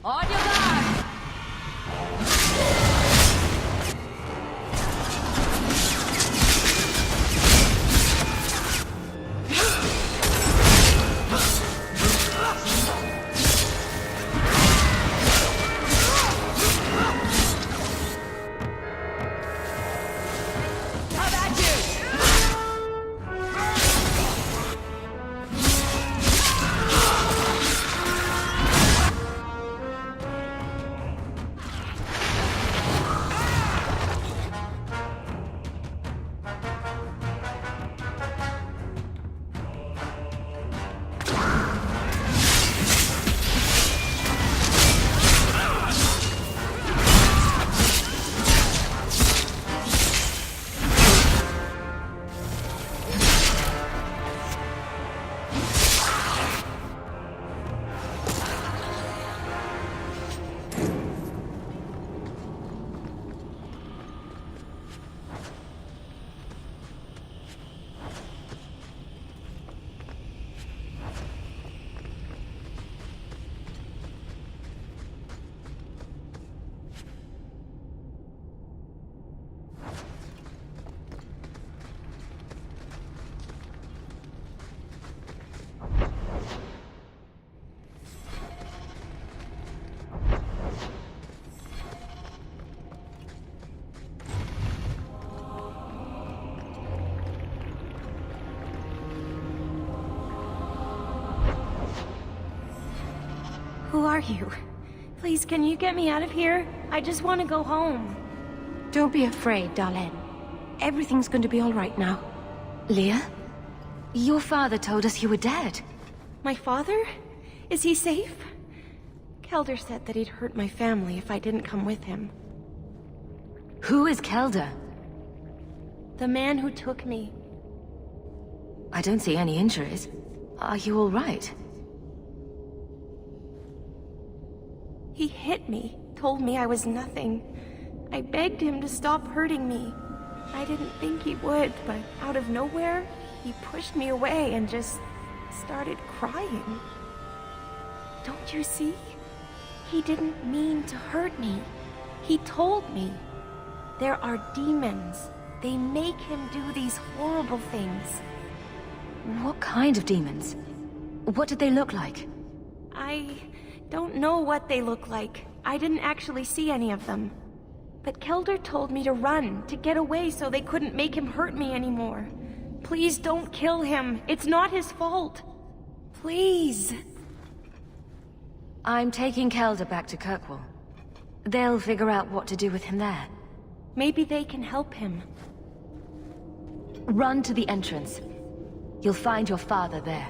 On your guard! How about you? Who are you? Please, can you get me out of here? I just want to go home. Don't be afraid, Darlene. Everything's going to be all right now. Leah? Your father told us you were dead. My father? Is he safe? Kelder said that he'd hurt my family if I didn't come with him. Who is Kelder? The man who took me. I don't see any injuries. Are you all right? He hit me, told me I was nothing. I begged him to stop hurting me. I didn't think he would, but out of nowhere, he pushed me away and just started crying. Don't you see? He didn't mean to hurt me. He told me. There are demons. They make him do these horrible things. What kind of demons? What did they look like? I don't know what they look like. I didn't actually see any of them. But Kelder told me to run, to get away so they couldn't make him hurt me anymore. Please don't kill him. It's not his fault. Please. I'm taking Kelder back to Kirkwall. They'll figure out what to do with him there. Maybe they can help him. Run to the entrance. You'll find your father there.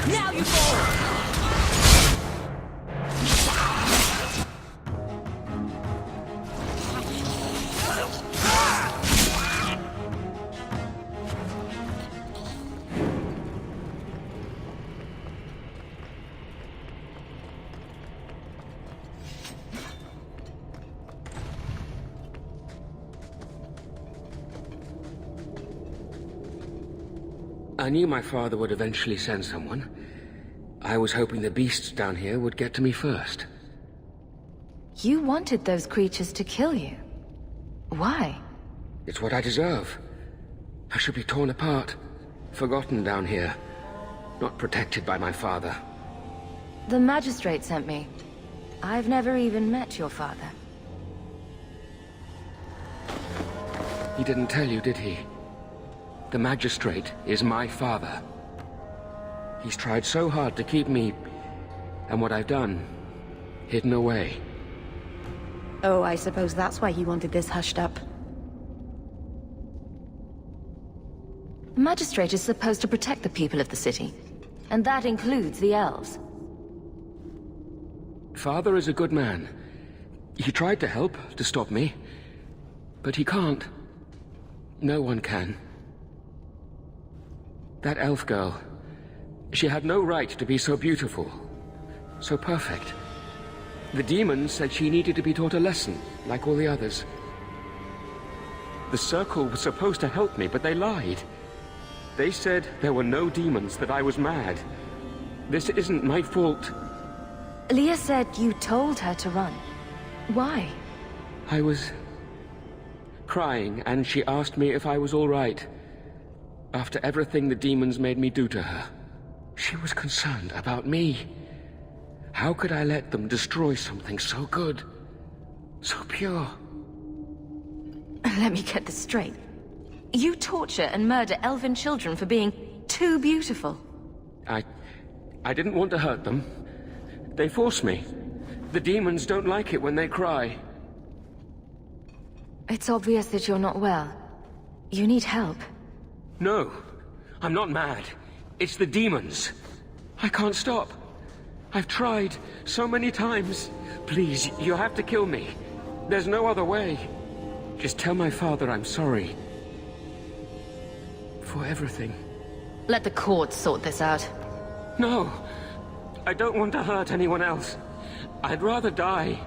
Now you fall! I knew my father would eventually send someone. I was hoping the beasts down here would get to me first. You wanted those creatures to kill you. Why? It's what I deserve. I should be torn apart, forgotten down here, not protected by my father. The magistrate sent me. I've never even met your father. He didn't tell you, did he? The magistrate is my father. He's tried so hard to keep me, and what I've done, hidden away. Oh, I suppose that's why you wanted this hushed up. The magistrate is supposed to protect the people of the city, and that includes the elves. Father is a good man. He tried to help, to stop me, but he can't. No one can. That elf girl, she had no right to be so beautiful, so perfect. The demons said she needed to be taught a lesson, like all the others. The Circle was supposed to help me, but they lied. They said there were no demons, that I was mad. This isn't my fault. Leah said you told her to run. Why? I was crying, and she asked me if I was all right. After everything the demons made me do to her, she was concerned about me. How could I let them destroy something so good, so pure? Let me get this straight. You torture and murder elven children for being too beautiful. I didn't want to hurt them. They forced me. The demons don't like it when they cry. It's obvious that you're not well. You need help. No, I'm not mad. It's the demons. I can't stop. I've tried so many times. Please, you have to kill me. There's no other way. Just tell my father I'm sorry. For everything. Let the courts sort this out. No! I don't want to hurt anyone else. I'd rather die.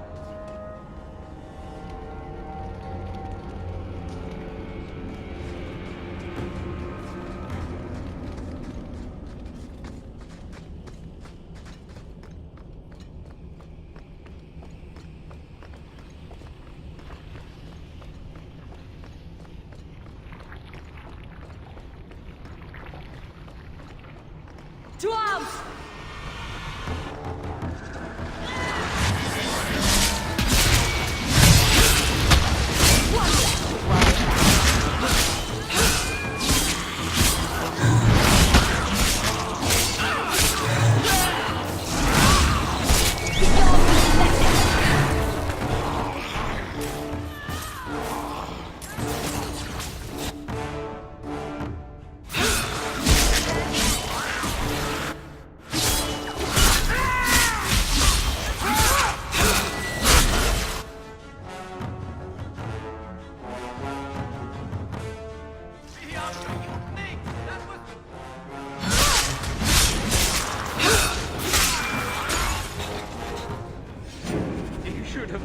Dwarves!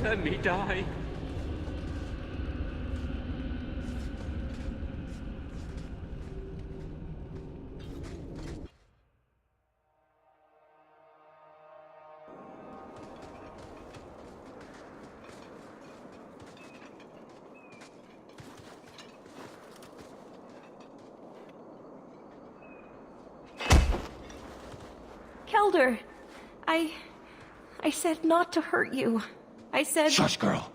Let me die. Kelder, I said not to hurt you. I said... Shush, girl.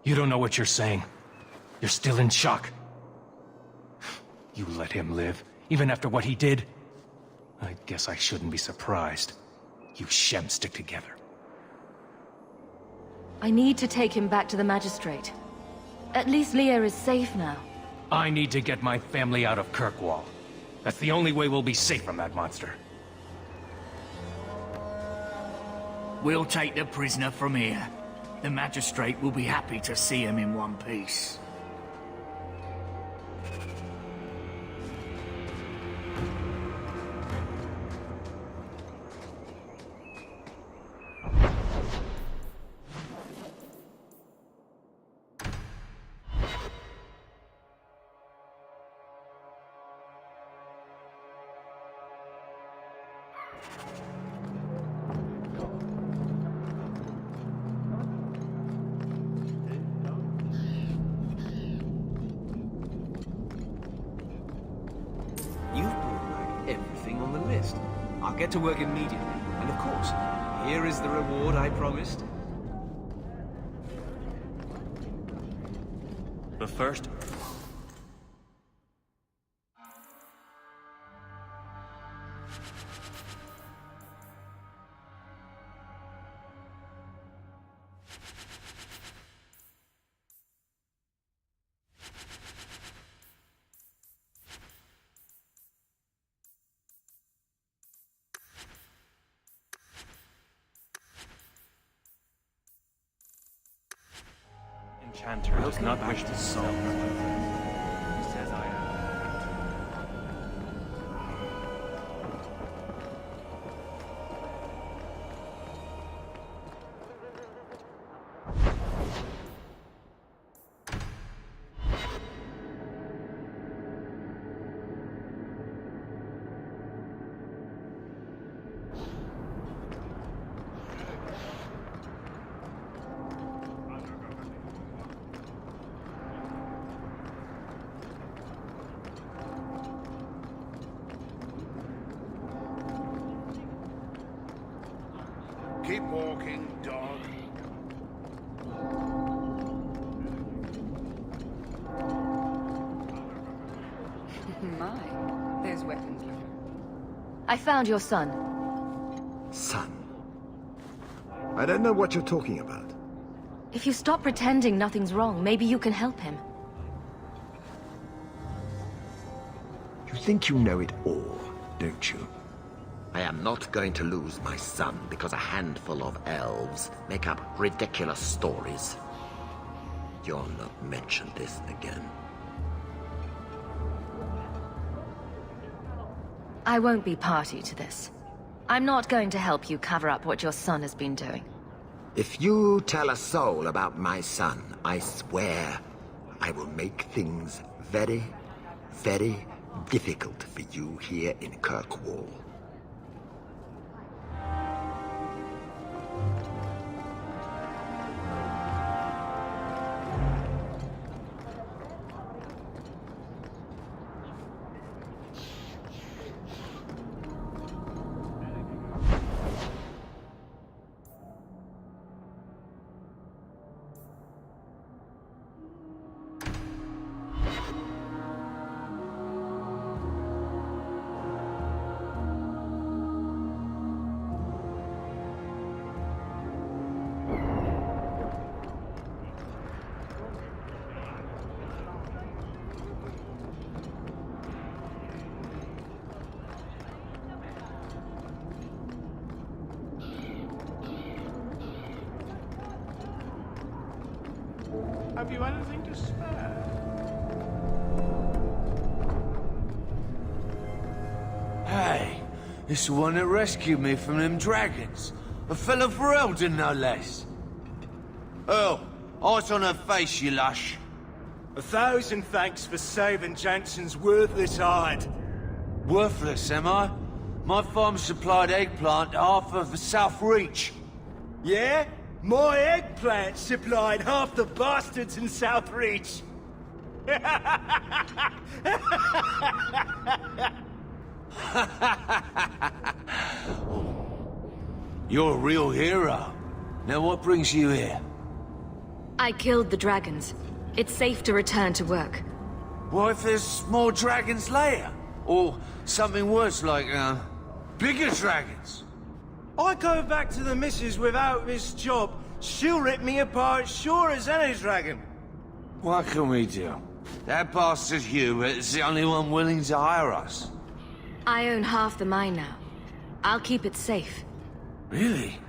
You don't know what you're saying. You're still in shock. You let him live, even after what he did? I guess I shouldn't be surprised. You Shem stick together. I need to take him back to the magistrate. At least Leah is safe now. I need to get my family out of Kirkwall. That's the only way we'll be safe from that monster. We'll take the prisoner from here. The magistrate will be happy to see him in one piece. You've brought back everything on the list. I'll get to work immediately. And of course, here is the reward I promised. But first... Enchanter does not wish to solve her He says I am. Keep walking, dog. My, those weapons look... I found your son. Son? I don't know what you're talking about. If you stop pretending nothing's wrong, maybe you can help him. You think you know it all, don't you? I am not going to lose my son because a handful of elves make up ridiculous stories. You'll not mention this again. I won't be party to this. I'm not going to help you cover up what your son has been doing. If you tell a soul about my son, I swear I will make things very, very difficult for you here in Kirkwall. Have you anything to spare? Hey, this is the one that rescued me from them dragons. A fellow Ferelden, no less. Oh, eyes on her face, you lush. 1,000 thanks for saving Jansen's worthless hide. Worthless, am I? My farm supplied eggplant to half of the South Reach. Yeah? My eggplant supplied half the bastards in South Reach. You're a real hero. Now what brings you here? I killed the dragons. It's safe to return to work. What if there's more dragons later? Or something worse like, bigger dragons? I go back to the missus without this job, she'll rip me apart sure as any dragon. What can we do? That bastard Hubert is the only one willing to hire us. I own half the mine now. I'll keep it safe. Really?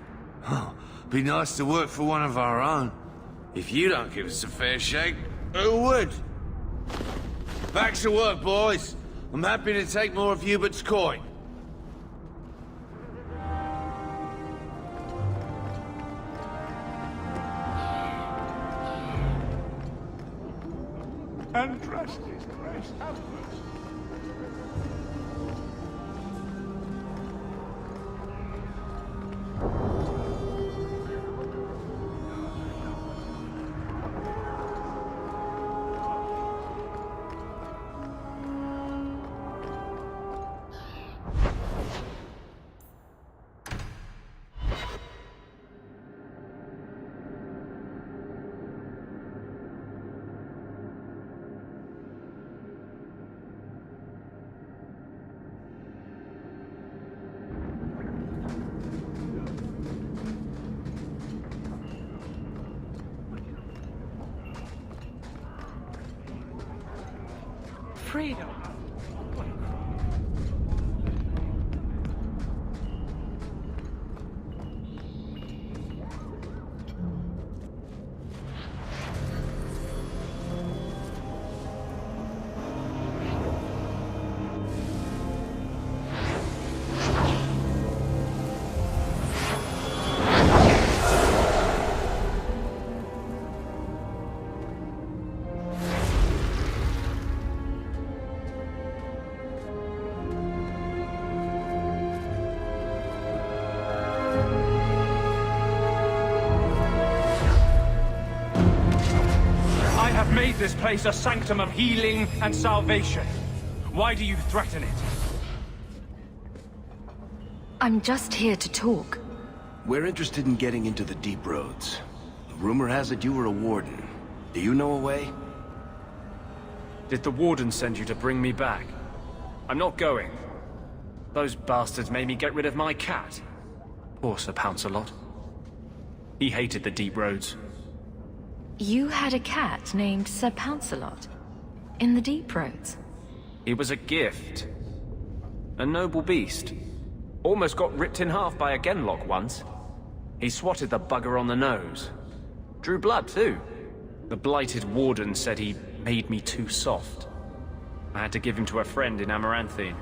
Oh, be nice to work for one of our own. If you don't give us a fair shake, who would? Back to work, boys. I'm happy to take more of Hubert's coin. And trust is grace upwards. freedom. Made this place a sanctum of healing and salvation. Why do you threaten it? I'm just here to talk. We're interested in getting into the deep roads. Rumor has it you were a warden. Do you know a way? Did the warden send you to bring me back? I'm not going. Those bastards made me get rid of my cat. Poor Sir Pouncelot. He hated the deep roads. You had a cat named Sir Pouncelot in the deep roads. He was a gift. A noble beast. Almost got ripped in half by a genlock once. He swatted the bugger on the nose. Drew blood too. The blighted warden said he made me too soft. I had to give him to a friend in Amaranthine.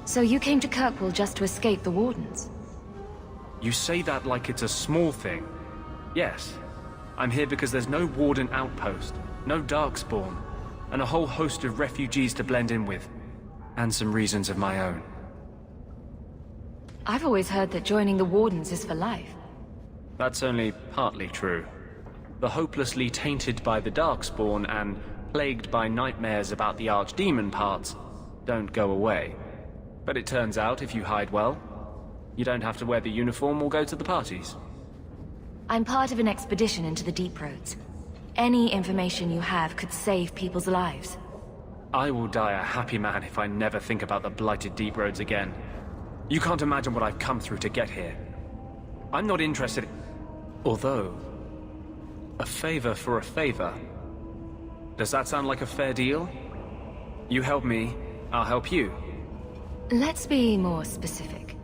So you came to Kirkwall just to escape the wardens? You say that like it's a small thing. Yes, I'm here because there's no warden outpost, no darkspawn, and a whole host of refugees to blend in with, and some reasons of my own. I've always heard that joining the wardens is for life. That's only partly true. The hopelessly tainted by the darkspawn and plagued by nightmares about the archdemon parts don't go away. But it turns out if you hide well, you don't have to wear the uniform or go to the parties. I'm part of an expedition into the deep roads. Any information you have could save people's lives. I will die a happy man if I never think about the blighted deep roads again. You can't imagine what I've come through to get here. I'm not interested. Although, a favor for a favor. Does that sound like a fair deal? You help me, I'll help you. Let's be more specific.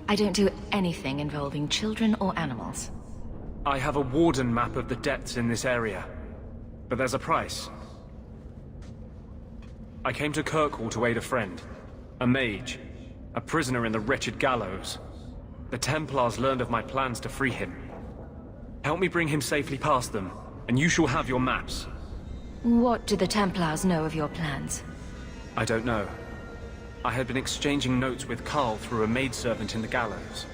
I don't do anything involving children or animals. I have a warden map of the depths in this area, but there's a price. I came to Kirkwall to aid a friend, a mage, a prisoner in the wretched gallows. The Templars learned of my plans to free him. Help me bring him safely past them, and you shall have your maps. What do the Templars know of your plans? I don't know. I had been exchanging notes with Carl through a maidservant in the gallows.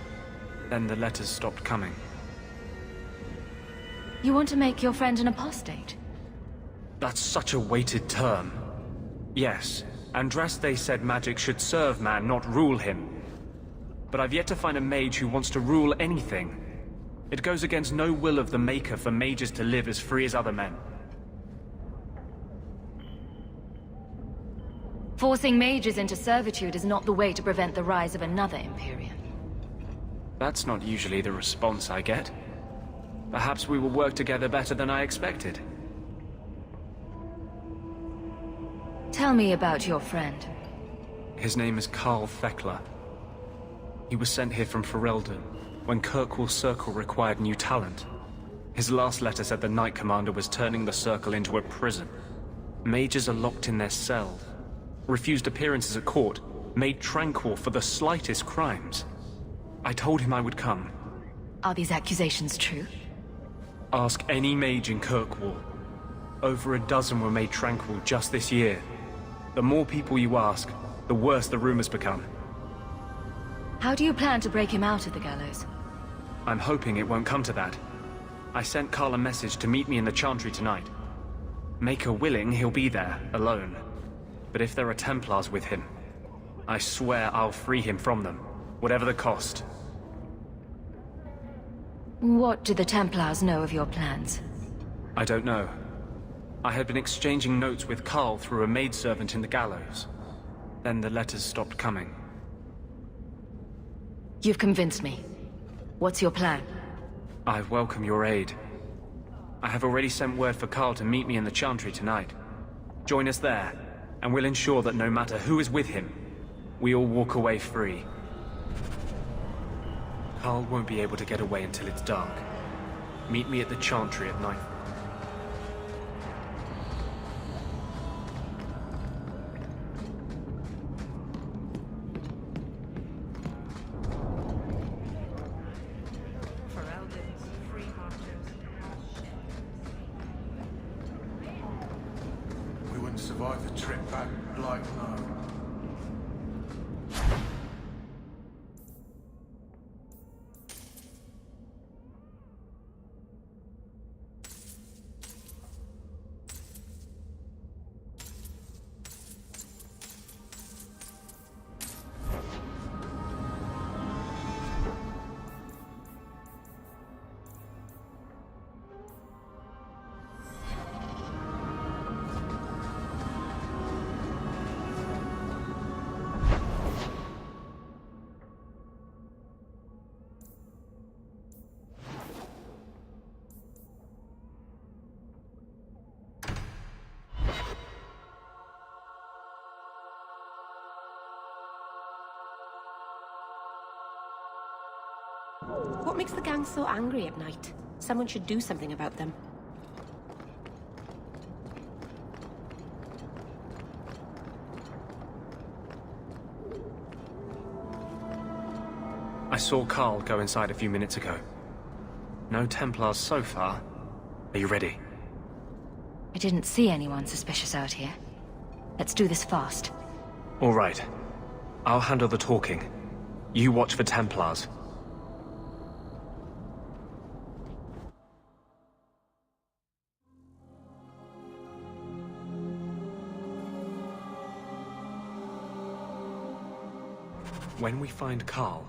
Then the letters stopped coming. You want to make your friend an apostate? That's such a weighted term. Yes, Andraste said magic should serve man, not rule him. But I've yet to find a mage who wants to rule anything. It goes against no will of the Maker for mages to live as free as other men. Forcing mages into servitude is not the way to prevent the rise of another Imperium. That's not usually the response I get. Perhaps we will work together better than I expected. Tell me about your friend. His name is Carl Thekla. He was sent here from Ferelden when Kirkwall Circle required new talent. His last letter said the Knight Commander was turning the Circle into a prison. Mages are locked in their cells, refused appearances at court, made tranquil for the slightest crimes. I told him I would come. Are these accusations true? Ask any mage in Kirkwall. Over a dozen were made tranquil just this year. The more people you ask, the worse the rumors become. How do you plan to break him out of the gallows? I'm hoping it won't come to that. I sent Carl a message to meet me in the Chantry tonight. Maker willing, he'll be there, alone. But if there are Templars with him, I swear I'll free him from them, whatever the cost. What do the Templars know of your plans? I don't know. I had been exchanging notes with Carl through a maidservant in the gallows. Then the letters stopped coming. You've convinced me. What's your plan? I welcome your aid. I have already sent word for Carl to meet me in the Chantry tonight. Join us there, and we'll ensure that no matter who is with him, we all walk away free. Carl won't be able to get away until it's dark. Meet me at the Chantry at night. We wouldn't survive the trip back, like no. What makes the gang so angry at night? Someone should do something about them. I saw Carl go inside a few minutes ago. No Templars so far. Are you ready? I didn't see anyone suspicious out here. Let's do this fast. All right. I'll handle the talking. You watch for Templars. When we find Carl,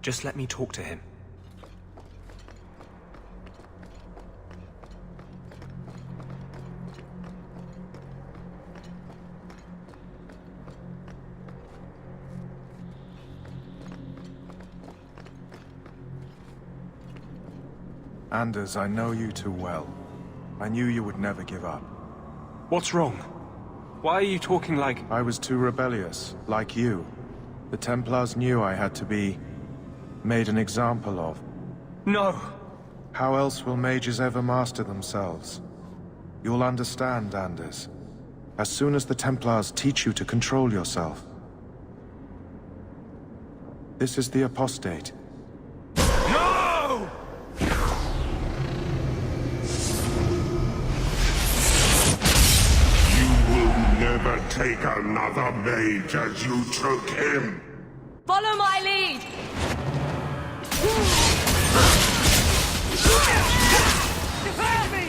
just let me talk to him. Anders, I know you too well. I knew you would never give up. What's wrong? Why are you talking like... I was too rebellious, like you. The Templars knew I had to be... made an example of. No! How else will mages ever master themselves? You'll understand, Anders. As soon as the Templars teach you to control yourself. This is the apostate. No! Never take another mage as you took him. Follow my lead! Defend me!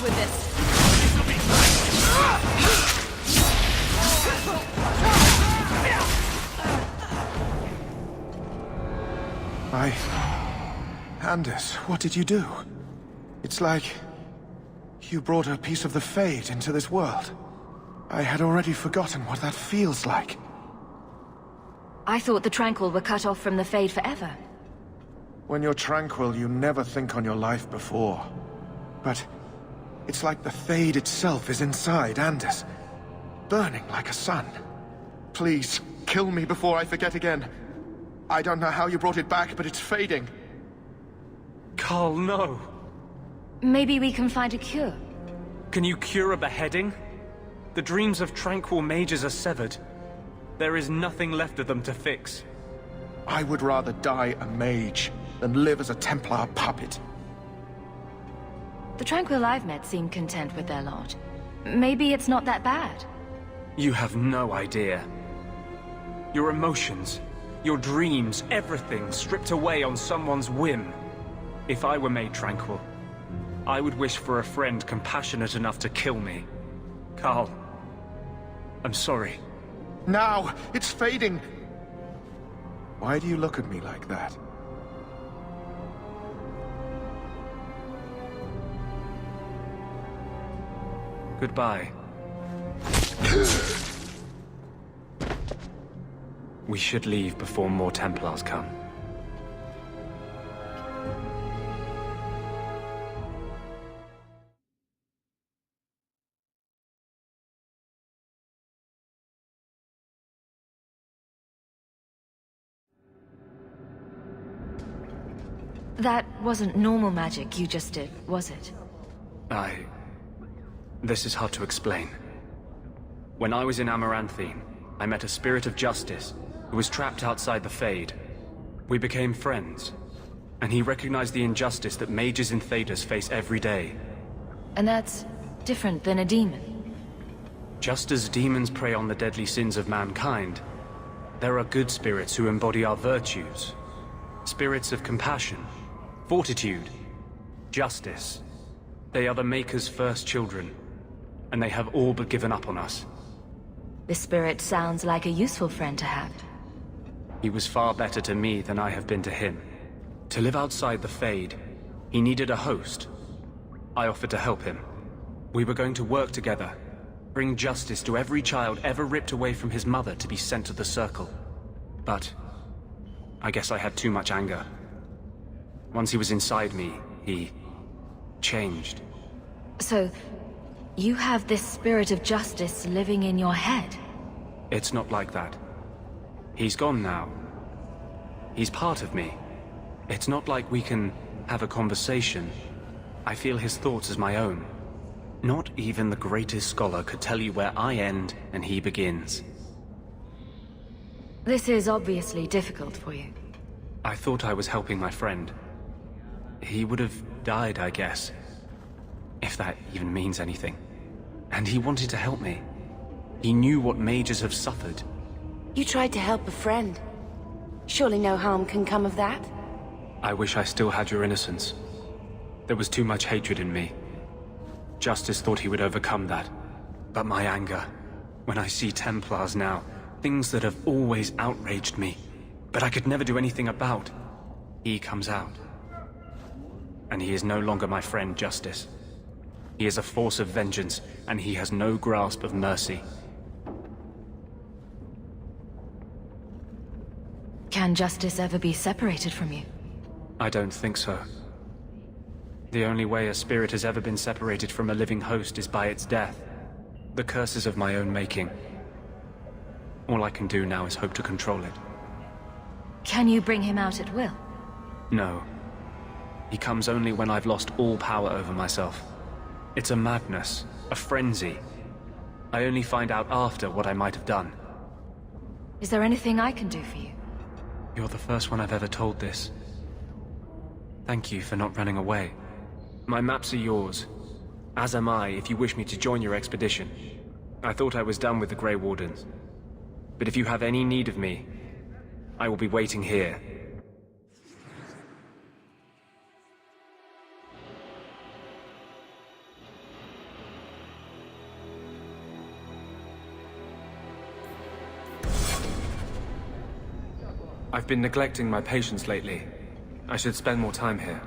With this. Anders, what did you do? It's like... you brought a piece of the Fade into this world. I had already forgotten what that feels like. I thought the Tranquil were cut off from the Fade forever. When you're tranquil, you never think on your life before. But... it's like the Fade itself is inside Anders. Burning like a sun. Please, kill me before I forget again. I don't know how you brought it back, but it's fading. Carl, no. Maybe we can find a cure. Can you cure a beheading? The dreams of tranquil mages are severed. There is nothing left of them to fix. I would rather die a mage than live as a Templar puppet. The Tranquil I've met seem content with their lot. Maybe it's not that bad. You have no idea. Your emotions, your dreams, everything stripped away on someone's whim. If I were made tranquil, I would wish for a friend compassionate enough to kill me. Carl, I'm sorry. Now! It's fading! Why do you look at me like that? Goodbye. We should leave before more Templars come. That wasn't normal magic you just did, was it? This is hard to explain. When I was in Amaranthine, I met a spirit of justice who was trapped outside the Fade. We became friends, and he recognized the injustice that mages in Thedas face every day. And that's different than a demon. Just as demons prey on the deadly sins of mankind, there are good spirits who embody our virtues. Spirits of compassion, fortitude, justice. They are the Maker's first children, and they have all but given up on us. The spirit sounds like a useful friend to have. He was far better to me than I have been to him. To live outside the Fade, he needed a host. I offered to help him. We were going to work together, bring justice to every child ever ripped away from his mother to be sent to the Circle. But I guess I had too much anger. Once he was inside me, he changed. So, you have this spirit of justice living in your head? It's not like that. He's gone now. He's part of me. It's not like we can have a conversation. I feel his thoughts as my own. Not even the greatest scholar could tell you where I end and he begins. This is obviously difficult for you. I thought I was helping my friend. He would have died, I guess. If that even means anything. And he wanted to help me. He knew what mages have suffered. You tried to help a friend. Surely no harm can come of that? I wish I still had your innocence. There was too much hatred in me. Justice thought he would overcome that. But my anger, when I see Templars now, things that have always outraged me, but I could never do anything about, he comes out. And he is no longer my friend, Justice. He is a force of vengeance, and he has no grasp of mercy. Can Justice ever be separated from you? I don't think so. The only way a spirit has ever been separated from a living host is by its death. The curse is of my own making. All I can do now is hope to control it. Can you bring him out at will? No. He comes only when I've lost all power over myself. It's a madness, a frenzy. I only find out after what I might have done. Is there anything I can do for you? You're the first one I've ever told this. Thank you for not running away. My maps are yours. As am I, if you wish me to join your expedition. I thought I was done with the Grey Wardens. But if you have any need of me, I will be waiting here. I've been neglecting my patients lately. I should spend more time here.